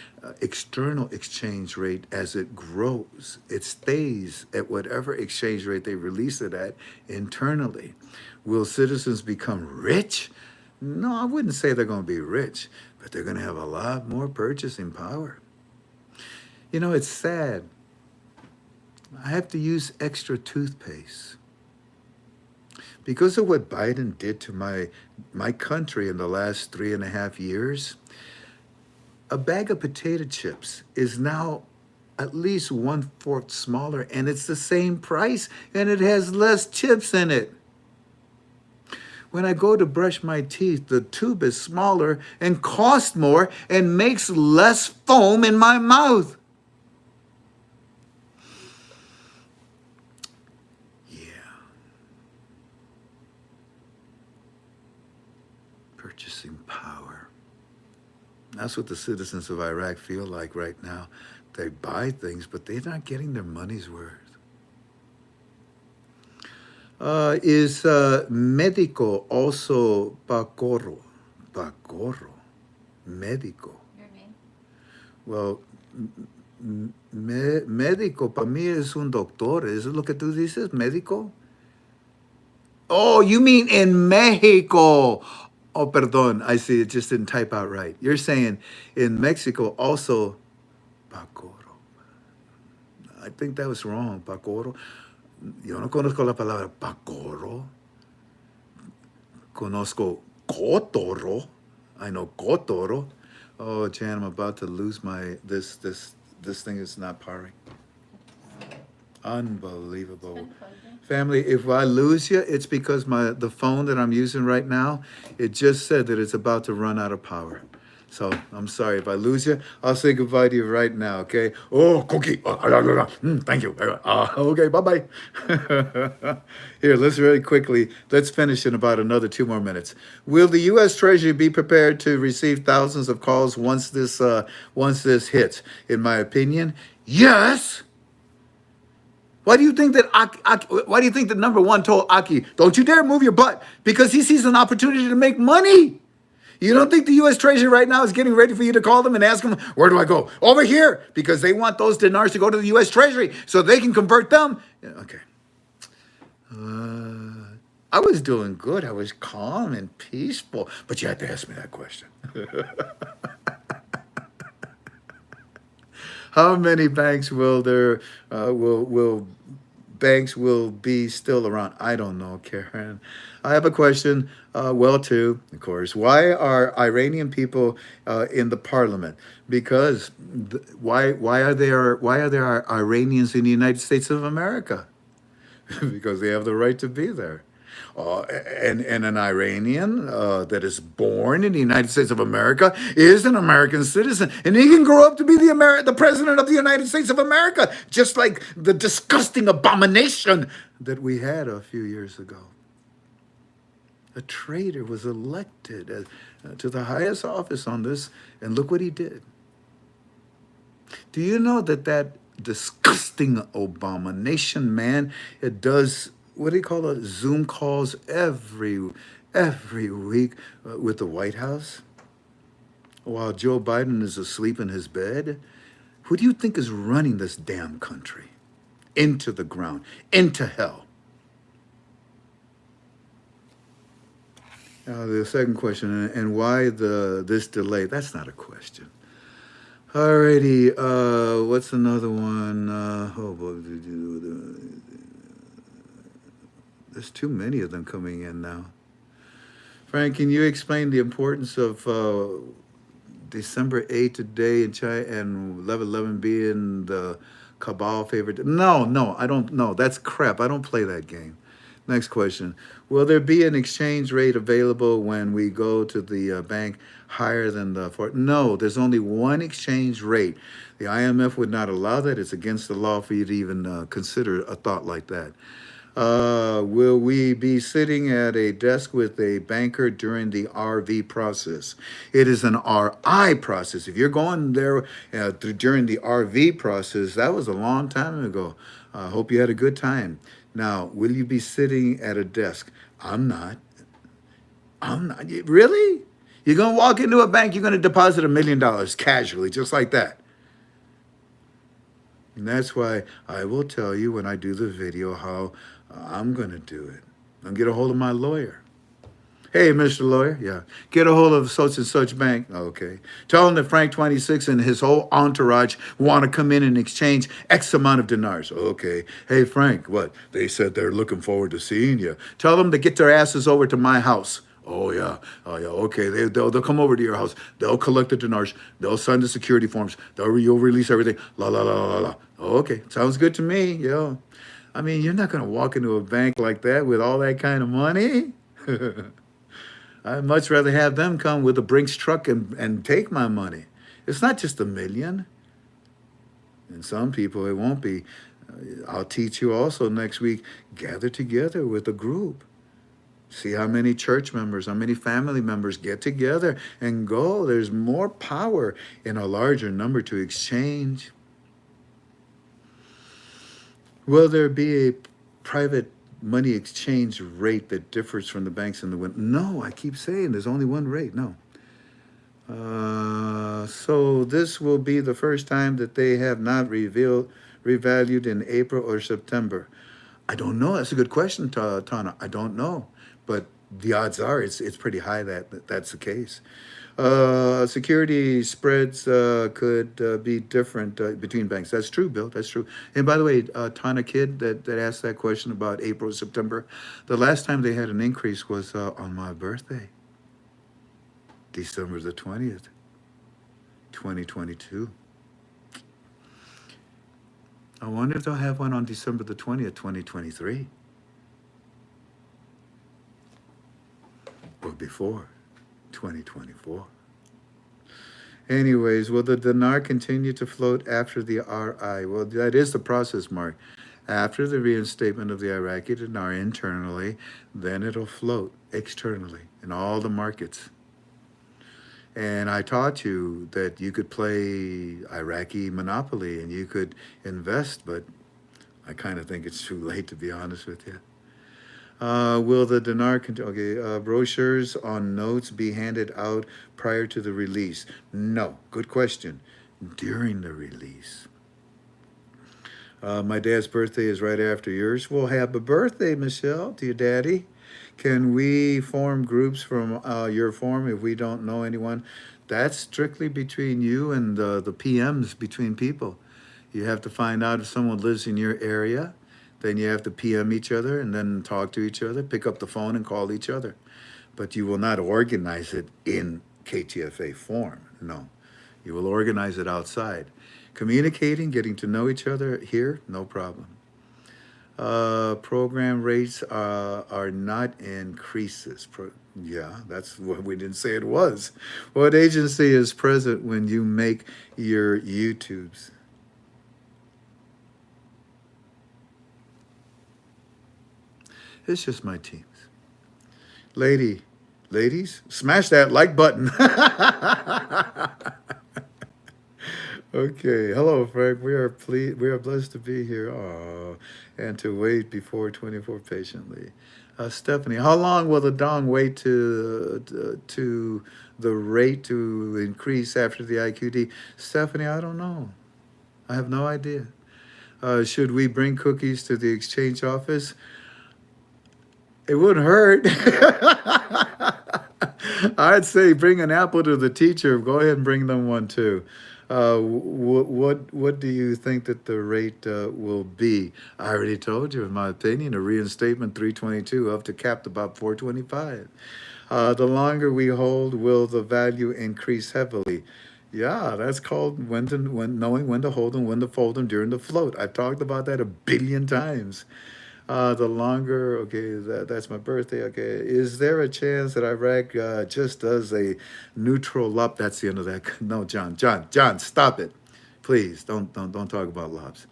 S1: external exchange rate as it grows. It stays at whatever exchange rate they release it at internally. Will citizens become rich? No, I wouldn't say they're going to be rich, but they're going to have a lot more purchasing power. You know, it's sad. I have to use extra toothpaste. Because of what Biden did to my country in the last 3.5 years, a bag of potato chips is now at least 1/4 smaller, and it's the same price, and it has less chips in it. When I go to brush my teeth, the tube is smaller and costs more and makes less foam in my mouth. Purchasing power. That's what the citizens of Iraq feel like right now. They buy things, but they're not getting their money's worth. Is médico also pacoro? Pacoro. Médico.
S5: Your name?
S1: Well, médico para mí es un doctor. ¿Es lo que tú dices? ¿Médico? Oh, you mean in Mexico. Oh, perdón. I see. It just didn't type out right. You're saying in Mexico also pacoro. I think that was wrong. Pacoro. Yo no conozco la palabra pacoro. Conozco cotoro. I know cotoro. Oh, Jan, I'm about to lose my this thing is not powering. Unbelievable. Family, if I lose you, it's because the phone that I'm using right now, it just said that it's about to run out of power. So I'm sorry. If I lose you, I'll say goodbye to you right now, okay? Oh, cookie. Thank you. Okay, bye-bye. Here, let's really quickly, let's finish in about another 2 more minutes. Will the U.S. Treasury be prepared to receive thousands of calls once this hits? In my opinion, yes. Why do you think that why do you think that number one told Aki, don't you dare move your butt? Because he sees an opportunity to make money. You don't think the U.S. Treasury right now is getting ready for you to call them and ask them, where do I go? Over here, because they want those dinars to go to the U.S. Treasury so they can convert them. Yeah, okay. I was doing good. I was calm and peaceful, but you had to ask me that question. How many banks will banks will be still around? I don't know, Karen. I have a question. Two, of course. Why are Iranian people in the parliament? Because why are there Iranians in the United States of America? Because they have the right to be there. And an Iranian that is born in the United States of America is an American citizen, and he can grow up to be the president of the United States of America, just like the disgusting abomination that we had a few years ago. A traitor was elected to the highest office on this, and look what he did. Do you know that disgusting abomination man, it does, what do you call it, Zoom calls every week with the White House while Joe Biden is asleep in his bed? Who do you think is running this damn country into the ground, into hell? The second question, and why this delay? That's not a question. Alrighty, what's another one? There's too many of them coming in now. Frank, can you explain the importance of December 8 today in China and 11/11 being the cabal favorite? No, I don't know. That's crap. I don't play that game. Next question. Will there be an exchange rate available when we go to the bank higher than the... No, there's only one exchange rate. The IMF would not allow that. It's against the law for you to even consider a thought like that. Will we be sitting at a desk with a banker during the RV process? It is an RI process. If you're going there during the RV process, that was a long time ago. I hope you had a good time. Now, will you be sitting at a desk? I'm not. Really? You're going to walk into a bank, you're going to deposit $1 million casually, just like that. And that's why I will tell you when I do the video how I'm going to do it. I'll get a hold of my lawyer. Hey, Mr. Lawyer, yeah. Get a hold of such and such bank. Okay. Tell him that FRANK26 and his whole entourage want to come in and exchange X amount of dinars. Okay. Hey, Frank, what? They said they're looking forward to seeing you. Tell them to get their asses over to my house. Oh, yeah. Okay. They'll come over to your house. They'll collect the dinars. They'll sign the security forms. You'll release everything. La, la, la, la, la. Okay. Sounds good to me. Yeah. I mean, you're not going to walk into a bank like that with all that kind of money. I'd much rather have them come with a Brinks truck and take my money. It's not just $1 million. And some people, it won't be. I'll teach you also next week, gather together with a group. See how many church members, how many family members get together and go. There's more power in a larger number to exchange. Will there be a private money exchange rate that differs from the banks in the window? No, I keep saying there's only one rate. No. So this will be the first time that they have not revalued in April or September. I don't know. That's a good question, Tana. I don't know, but the odds are it's pretty high that that's the case. Security spreads could be different between banks. That's true, Bill. That's true. And by the way, Tana Kid that asked that question about April, September, the last time they had an increase was on my birthday, December the 20th, 2022. I wonder if they'll have one on December the 20th, 2023. Or before. 2024. Anyways, will the dinar continue to float after the RI? Well, that is the process, Mark. After the reinstatement of the Iraqi dinar internally, then it'll float externally in all the markets. And I taught you that you could play Iraqi Monopoly and you could invest, but I kind of think it's too late, to be honest with you. Will the dinar, brochures on notes be handed out prior to the release? No. Good question. During the release. My dad's birthday is right after yours. Well, happy birthday, Michelle, to your daddy. Can we form groups from your form if we don't know anyone? That's strictly between you and the PMs between people. You have to find out if someone lives in your area. Then you have to PM each other and then talk to each other, pick up the phone and call each other. But you will not organize it in KTFA form. No, you will organize it outside. Communicating, getting to know each other here, no problem. Program rates are not increases. Yeah, that's what we didn't say it was. What agency is present when you make your YouTubes? It's just my teams. Ladies, smash that like button. Okay, hello, Frank. We are blessed to be here. And to wait before 24 patiently. Stephanie, how long will the dong wait to the rate to increase after the IQD? Stephanie, I don't know. I have no idea. Should we bring cookies to the exchange office? It wouldn't hurt. I'd say bring an apple to the teacher. Go ahead and bring them one too. What do you think that the rate will be? I already told you, in my opinion, a reinstatement 322 up to capped about 425. The longer we hold, will the value increase heavily? Yeah, that's called knowing when to hold them, when to fold them during the float. I've talked about that a billion times. The longer, okay, that's my birthday. Okay, is there a chance that Iraq just does a neutral up? That's the end of that. No, John, stop it, please. Don't talk about lobs.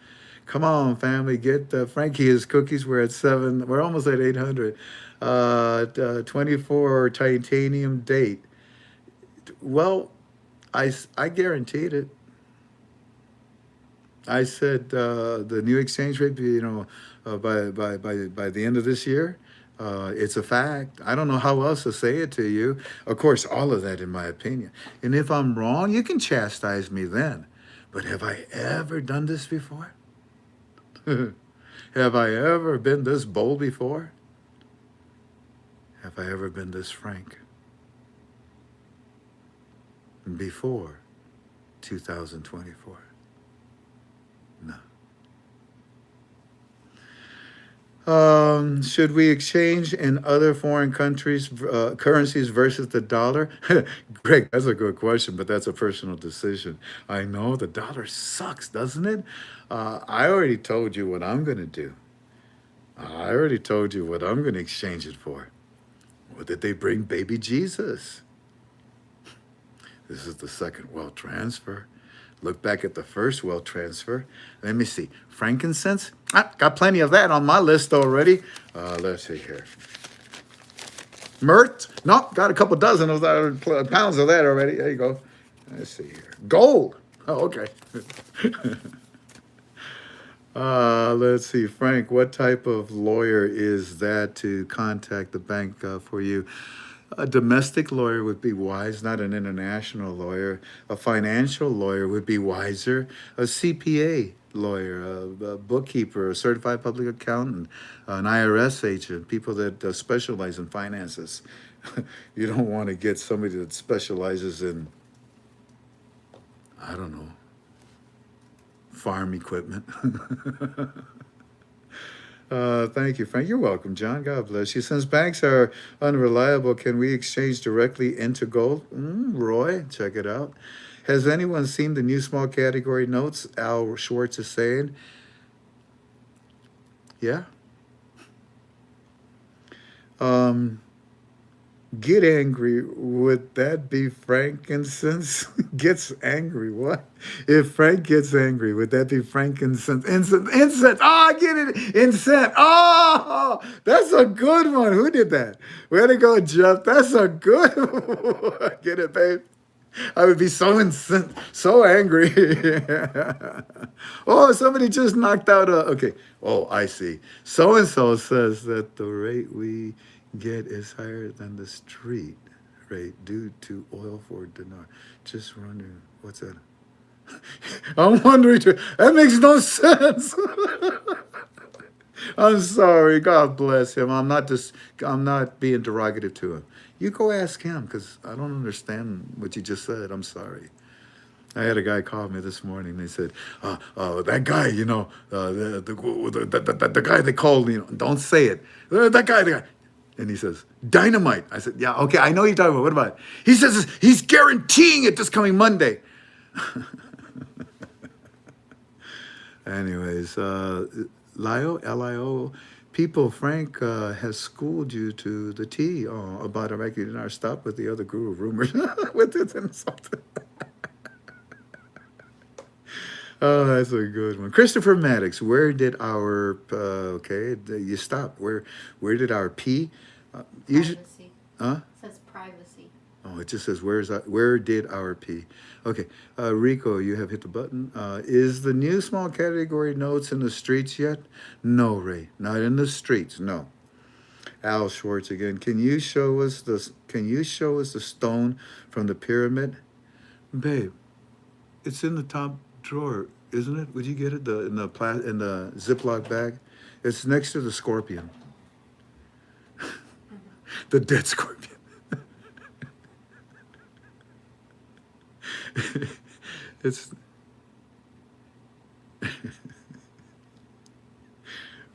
S1: Come on, family, get Frankie his cookies. We're at 7. We're almost at 800. 24 titanium date. Well, I guaranteed it. I said the new exchange rate, by the end of this year, it's a fact. I don't know how else to say it to you. Of course, all of that in my opinion. And if I'm wrong, you can chastise me then. But have I ever done this before? Have I ever been this bold before? Have I ever been this frank? Before 2024? No. Should we exchange in other foreign countries currencies versus the dollar? Greg, that's a good question, but that's a personal decision. I know the dollar sucks, doesn't it? I already told you what I'm going to do. I already told you what I'm going to exchange it for. What did they bring baby Jesus? This is the second wealth transfer. Look back at the first wealth transfer. Let me see. Frankincense? Got plenty of that on my list already. Let's see here. Myrrh? Nope, got a couple dozen of that, pounds of that already. There you go. Let's see here. Gold. Oh, okay. Let's see. Frank, what type of lawyer is that to contact the bank for you? A domestic lawyer would be wise, not an international lawyer. A financial lawyer would be wiser. A CPA lawyer, a bookkeeper, a certified public accountant, an IRS agent, people that specialize in finances. You don't want to get somebody that specializes in, I don't know, farm equipment. Thank you, Frank. You're welcome, John. God bless you. Since banks are unreliable, can we exchange directly into gold? Roy, check it out. Has anyone seen the new small category notes Al Schwartz is saying? Yeah. Get angry. Would that be frankincense? Gets angry. What? If Frank gets angry, would that be frankincense? Incense. Oh, I get it. Incense. Oh, that's a good one. Who did that? Way to go, Jeff. That's a good one. Get it, babe? I would be so incensed, so angry. Oh, somebody just knocked out a. Okay. Oh, I see. So and so says that the rate we get is higher than the street rate due to oil for dinar. Just wondering, what's that? I'm wondering too. That makes no sense. I'm sorry. God bless him. I'm not being derogative to him. You go ask him because I don't understand what you just said. I'm sorry. I had a guy call me this morning. They said, that guy, the guy they called, don't say it. That guy. And he says, dynamite. I said, yeah, okay, I know you're talking about. What about it? He says, he's guaranteeing it this coming Monday. Anyways, Lio, L-I-O. People, Frank has schooled you to the T about Iraqi Dinar. Stop with the other guru rumors. With this insult. Oh, that's a good one. Christopher Maddox, where did our, okay, you stopped. Where did our P, usually,
S5: Privacy.
S1: huh?
S5: It says privacy.
S1: Oh, it just says, where did our P? Okay, Rico, you have hit the button. Is the new small category notes in the streets yet? No, Ray, not in the streets, no. Al Schwartz again. Can you show us the stone from the pyramid? Babe, it's in the top drawer, isn't it? Would you get it in the Ziploc bag? It's next to the scorpion. The dead scorpion. It's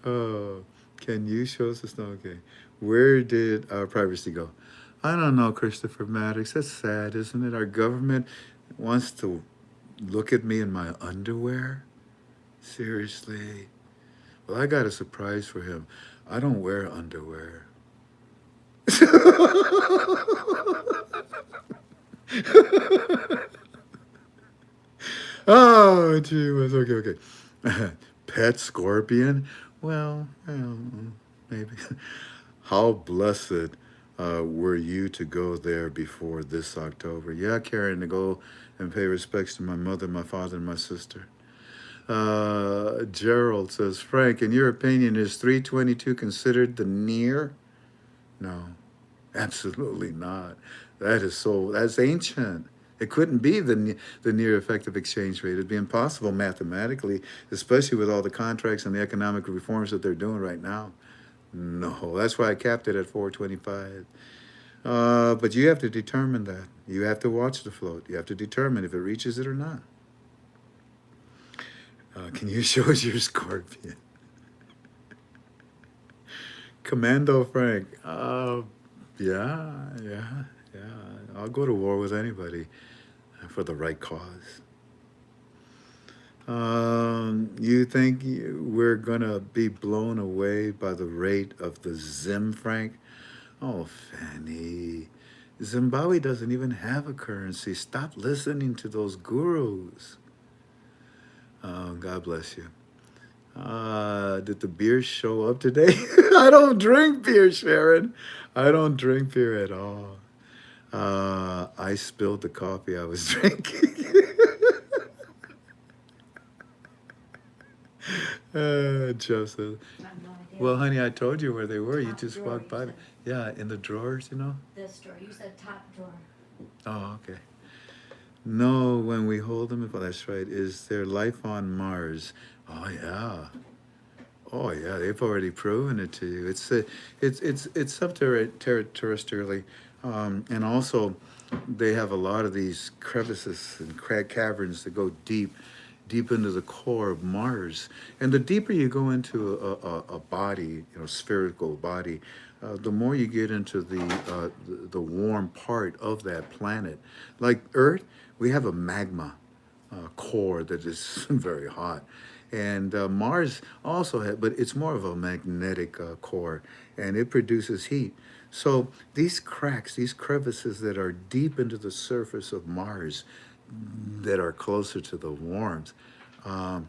S1: oh, can you show us the stone? Okay. Where did our privacy go? I don't know, Christopher Maddox. That's sad, isn't it? Our government wants to look at me in my underwear? Seriously? Well, I got a surprise for him. I don't wear underwear. Oh, gee whiz. Okay. Pet scorpion? Well, maybe. How blessed were you to go there before this October? Yeah, Karen, to go and pay respects to my mother, my father, and my sister. Gerald says, Frank, in your opinion, is 322 considered the near? No, absolutely not. That's ancient. It couldn't be the near effective exchange rate. It'd be impossible mathematically, especially with all the contracts and the economic reforms that they're doing right now. No, that's why I capped it at 425. But you have to determine that. You have to watch the float. You have to determine if it reaches it or not. Can you show us your scorpion? Commando Frank. Yeah. I'll go to war with anybody for the right cause. You think we're gonna be blown away by the rate of the Zim, Frank? Oh, Fanny. Zimbabwe doesn't even have a currency. Stop listening to those gurus. God bless you. Did the beer show up today? I don't drink beer, Sharon. I don't drink beer at all. I spilled the coffee I was drinking. Joseph. Well, honey, I told you where they were. You just walked by. Yeah, in the drawers,
S5: This drawer. You said top drawer.
S1: Oh, okay. No, when we hold them, well, that's right. Is there life on Mars? Oh yeah. Oh yeah, they've already proven it to you. It's subterrestrially, and also they have a lot of these crevices and caverns that go deep into the core of Mars. And the deeper you go into a body, spherical body, the more you get into the warm part of that planet. Like Earth, we have a magma core that is very hot. And Mars also has, but it's more of a magnetic core, and it produces heat. So these cracks, these crevices that are deep into the surface of Mars, that are closer to the warmth, and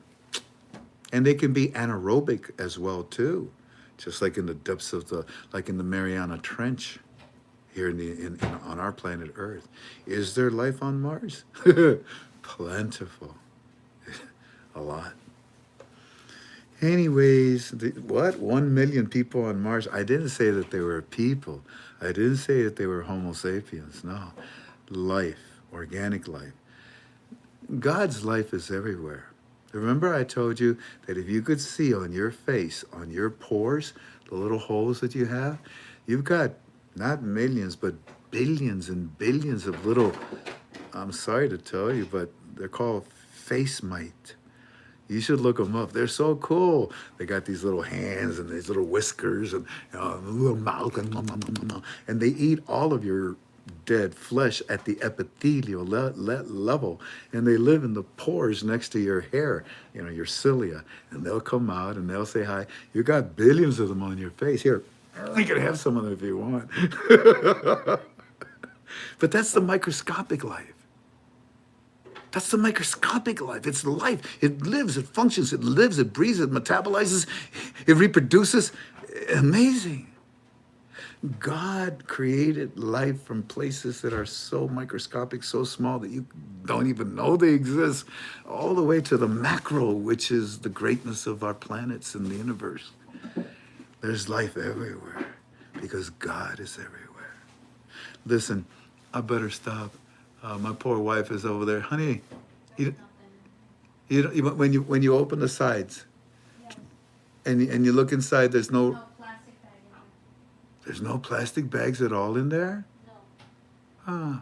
S1: they can be anaerobic as well too, just like in the depths of like in the Mariana Trench here on our planet Earth. Is there life on Mars? Plentiful, a lot. Anyways, what? 1 million people on Mars? I didn't say that they were people. I didn't say that they were Homo sapiens. No. Life, organic life. God's life is everywhere. Remember I told you that if you could see on your face, on your pores, the little holes that you have, you've got not millions, but billions and billions of little, I'm sorry to tell you, but they're called face mite. You should look them up. They're so cool. They got these little hands and these little whiskers and a little mouth and they eat all of your dead flesh at the epithelial level, and they live in the pores next to your hair, you know, your cilia, and they'll come out and they'll say hi. You got billions of them on your face. Here, you can have some of them if you want. But that's the microscopic life. That's the microscopic life. It's the life. It lives, it functions, it lives, it breathes, it metabolizes, it reproduces. Amazing. God created life from places that are so microscopic, so small that you don't even know they exist, all the way to the macro, which is the greatness of our planets in the universe. There's life everywhere because God is everywhere. Listen, I better stop. My poor wife is over there. Honey, when you open the sides and you look inside, there's no plastic bags at all in there? No.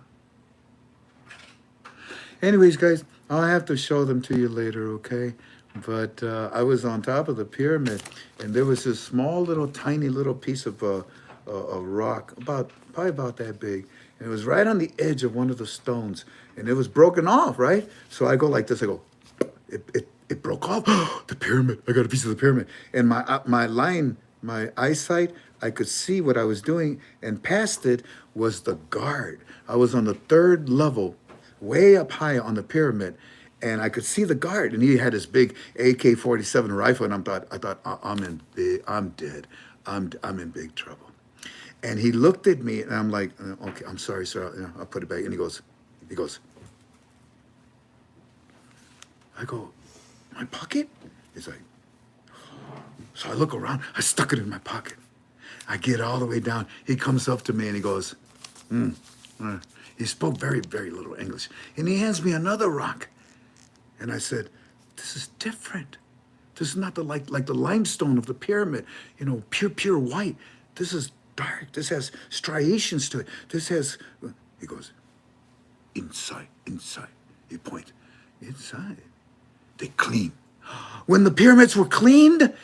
S1: Anyways, guys, I'll have to show them to you later, okay? But I was on top of the pyramid, and there was this small little, tiny little piece of a rock, probably about that big. And it was right on the edge of one of the stones, and it was broken off, right? So I go like this, I go, it broke off. The pyramid, I got a piece of the pyramid. And my eyesight, I could see what I was doing, and past it was the guard. I was on the 3rd level, way up high on the pyramid, and I could see the guard, and he had his big AK-47 rifle, and I thought, I'm dead. I'm in big trouble. And he looked at me, and I'm like, okay, I'm sorry, sir. I'll put it back. And he goes, I go, my pocket? He's like, so I look around. I stuck it in my pocket. I get all the way down. He comes up to me, and he goes, he spoke very, very little English. And he hands me another rock. And I said, this is different. This is not like the limestone of the pyramid, you know, pure white. This is dark. This has striations to it. This has, he goes, inside. He points, inside. They clean. When the pyramids were cleaned,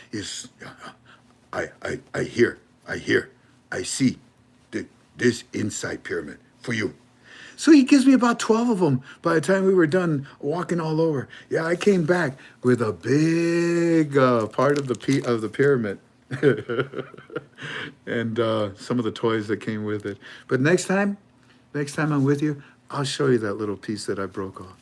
S1: I hear, I see this inside pyramid for you. So he gives me about 12 of them by the time we were done walking all over. Yeah, I came back with a big part of the pyramid. And some of the toys that came with it. But next time I'm with you, I'll show you that little piece that I broke off.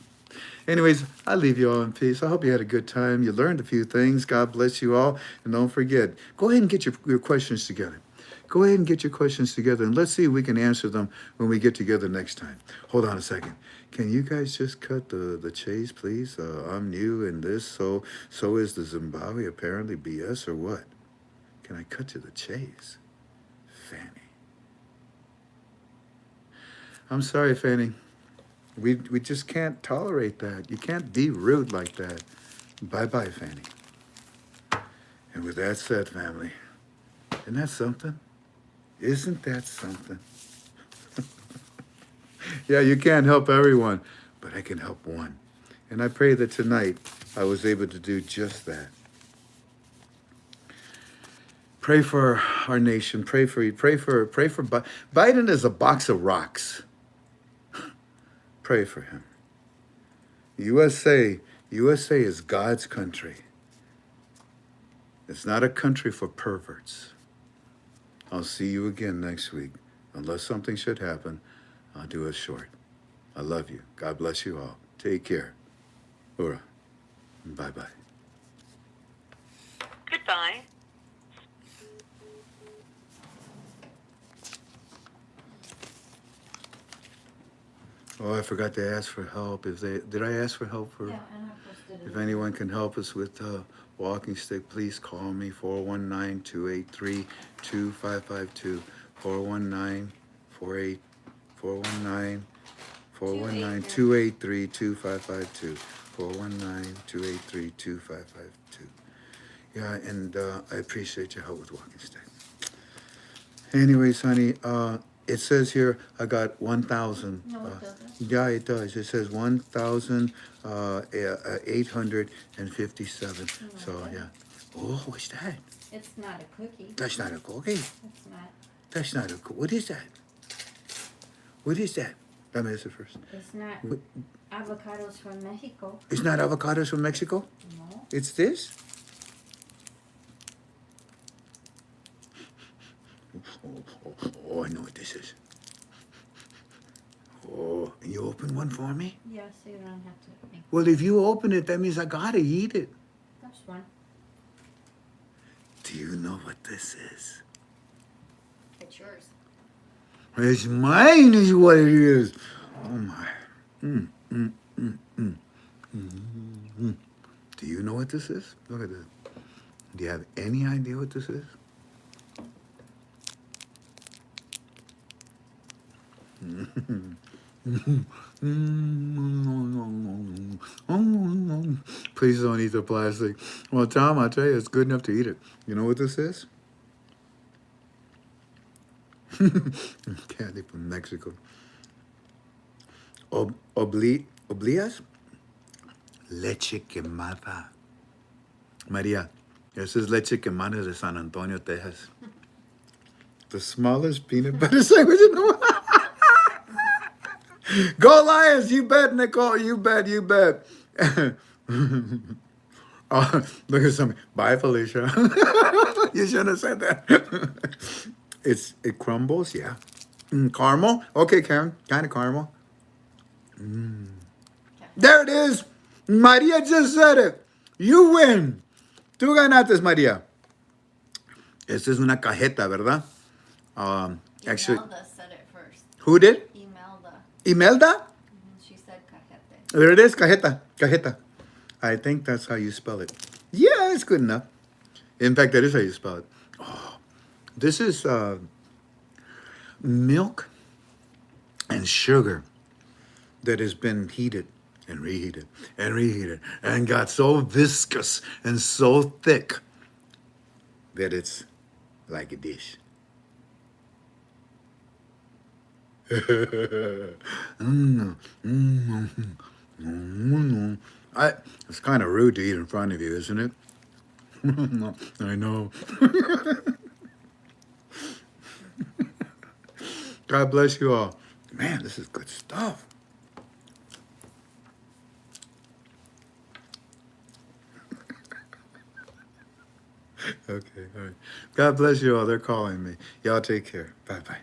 S1: Anyways, I leave you all in peace. I hope you had a good time. You learned a few things. God bless you all. And don't forget, go ahead and get your questions together. Go ahead and get your questions together, and let's see if we can answer them when we get together next time. Hold on a second. Can you guys just cut the chase, please? I'm new in this, so is the Zimbabwe apparently BS or what? Can I cut to the chase? Fanny. I'm sorry, Fanny. We just can't tolerate that. You can't be rude like that. Bye-bye, Fanny. And with that said, family, isn't that something? Isn't that something? Yeah, you can't help everyone, but I can help one. And I pray that tonight I was able to do just that. Pray for our nation. Pray for Biden is a box of rocks. Pray for him. USA is God's country. It's not a country for perverts. I'll see you again next week. Unless something should happen, I'll do it short. I love you. God bless you all. Take care. Ura. Bye-bye.
S2: Goodbye.
S1: Oh, I forgot to ask for help. Did I ask for help for?
S5: Yeah, and I posted it.
S1: If anyone can help us with walking stick, please call me 419-283-2552. 419-283-2552. 419-283-2552. Yeah, and I appreciate your help with walking stick. Anyways, honey, it says here I got 1,000.
S5: No, it doesn't.
S1: Yeah, it does. It says 1,857. So yeah. Oh, what's that?
S5: It's not a cookie.
S1: That's not a cookie.
S5: It's not.
S1: That's not a cookie. What is that? What is that? Let me answer first.
S5: It's not
S1: What?
S5: avocados from Mexico.
S1: It's not avocados from Mexico?
S5: No.
S1: It's this? Oh, I know what this is. Oh, you open one for me?
S5: Yeah, so you don't have to make.
S1: Well, if you open it, that means I gotta eat it.
S5: That's one.
S1: Do you know what this is?
S5: It's yours.
S1: It's mine is what it is. Oh my. Mm, mm, mm, mm. Mm. Do you know what this is? Look at this. Do you have any idea what this is? Please don't eat the plastic. Well, Tom, I'll tell you, it's good enough to eat it. You know what this is? Candy from Mexico. Oblias? Leche quemada. Maria, this is leche quemada de San Antonio, Texas. The smallest peanut butter sandwich in the world. Go Lions! You bet, Nicole. You bet. You bet. Oh, look at something. Bye, Felicia. You shouldn't have said that. It crumbles, yeah. Caramel? Okay, Karen. Kind of caramel. There it is. Maria just said it. You win. Tú ganaste, Maria. Esta es una cajeta, ¿verdad? Actually,
S5: Imelda said it first.
S1: who did?
S5: Imelda.
S1: Imelda?
S5: She said cajete.
S1: There it is, cajeta. Cajeta. I think that's how you spell it. Yeah, it's good enough. In fact, that is how you spell it. Oh, this is milk and sugar that has been heated and reheated and reheated and got so viscous and so thick that it's like a dish. It's kind of rude to eat in front of you, isn't it? I know. God bless you all. Man, this is good stuff. Okay, all right. God bless you all. They're calling me. Y'all take care. Bye-bye.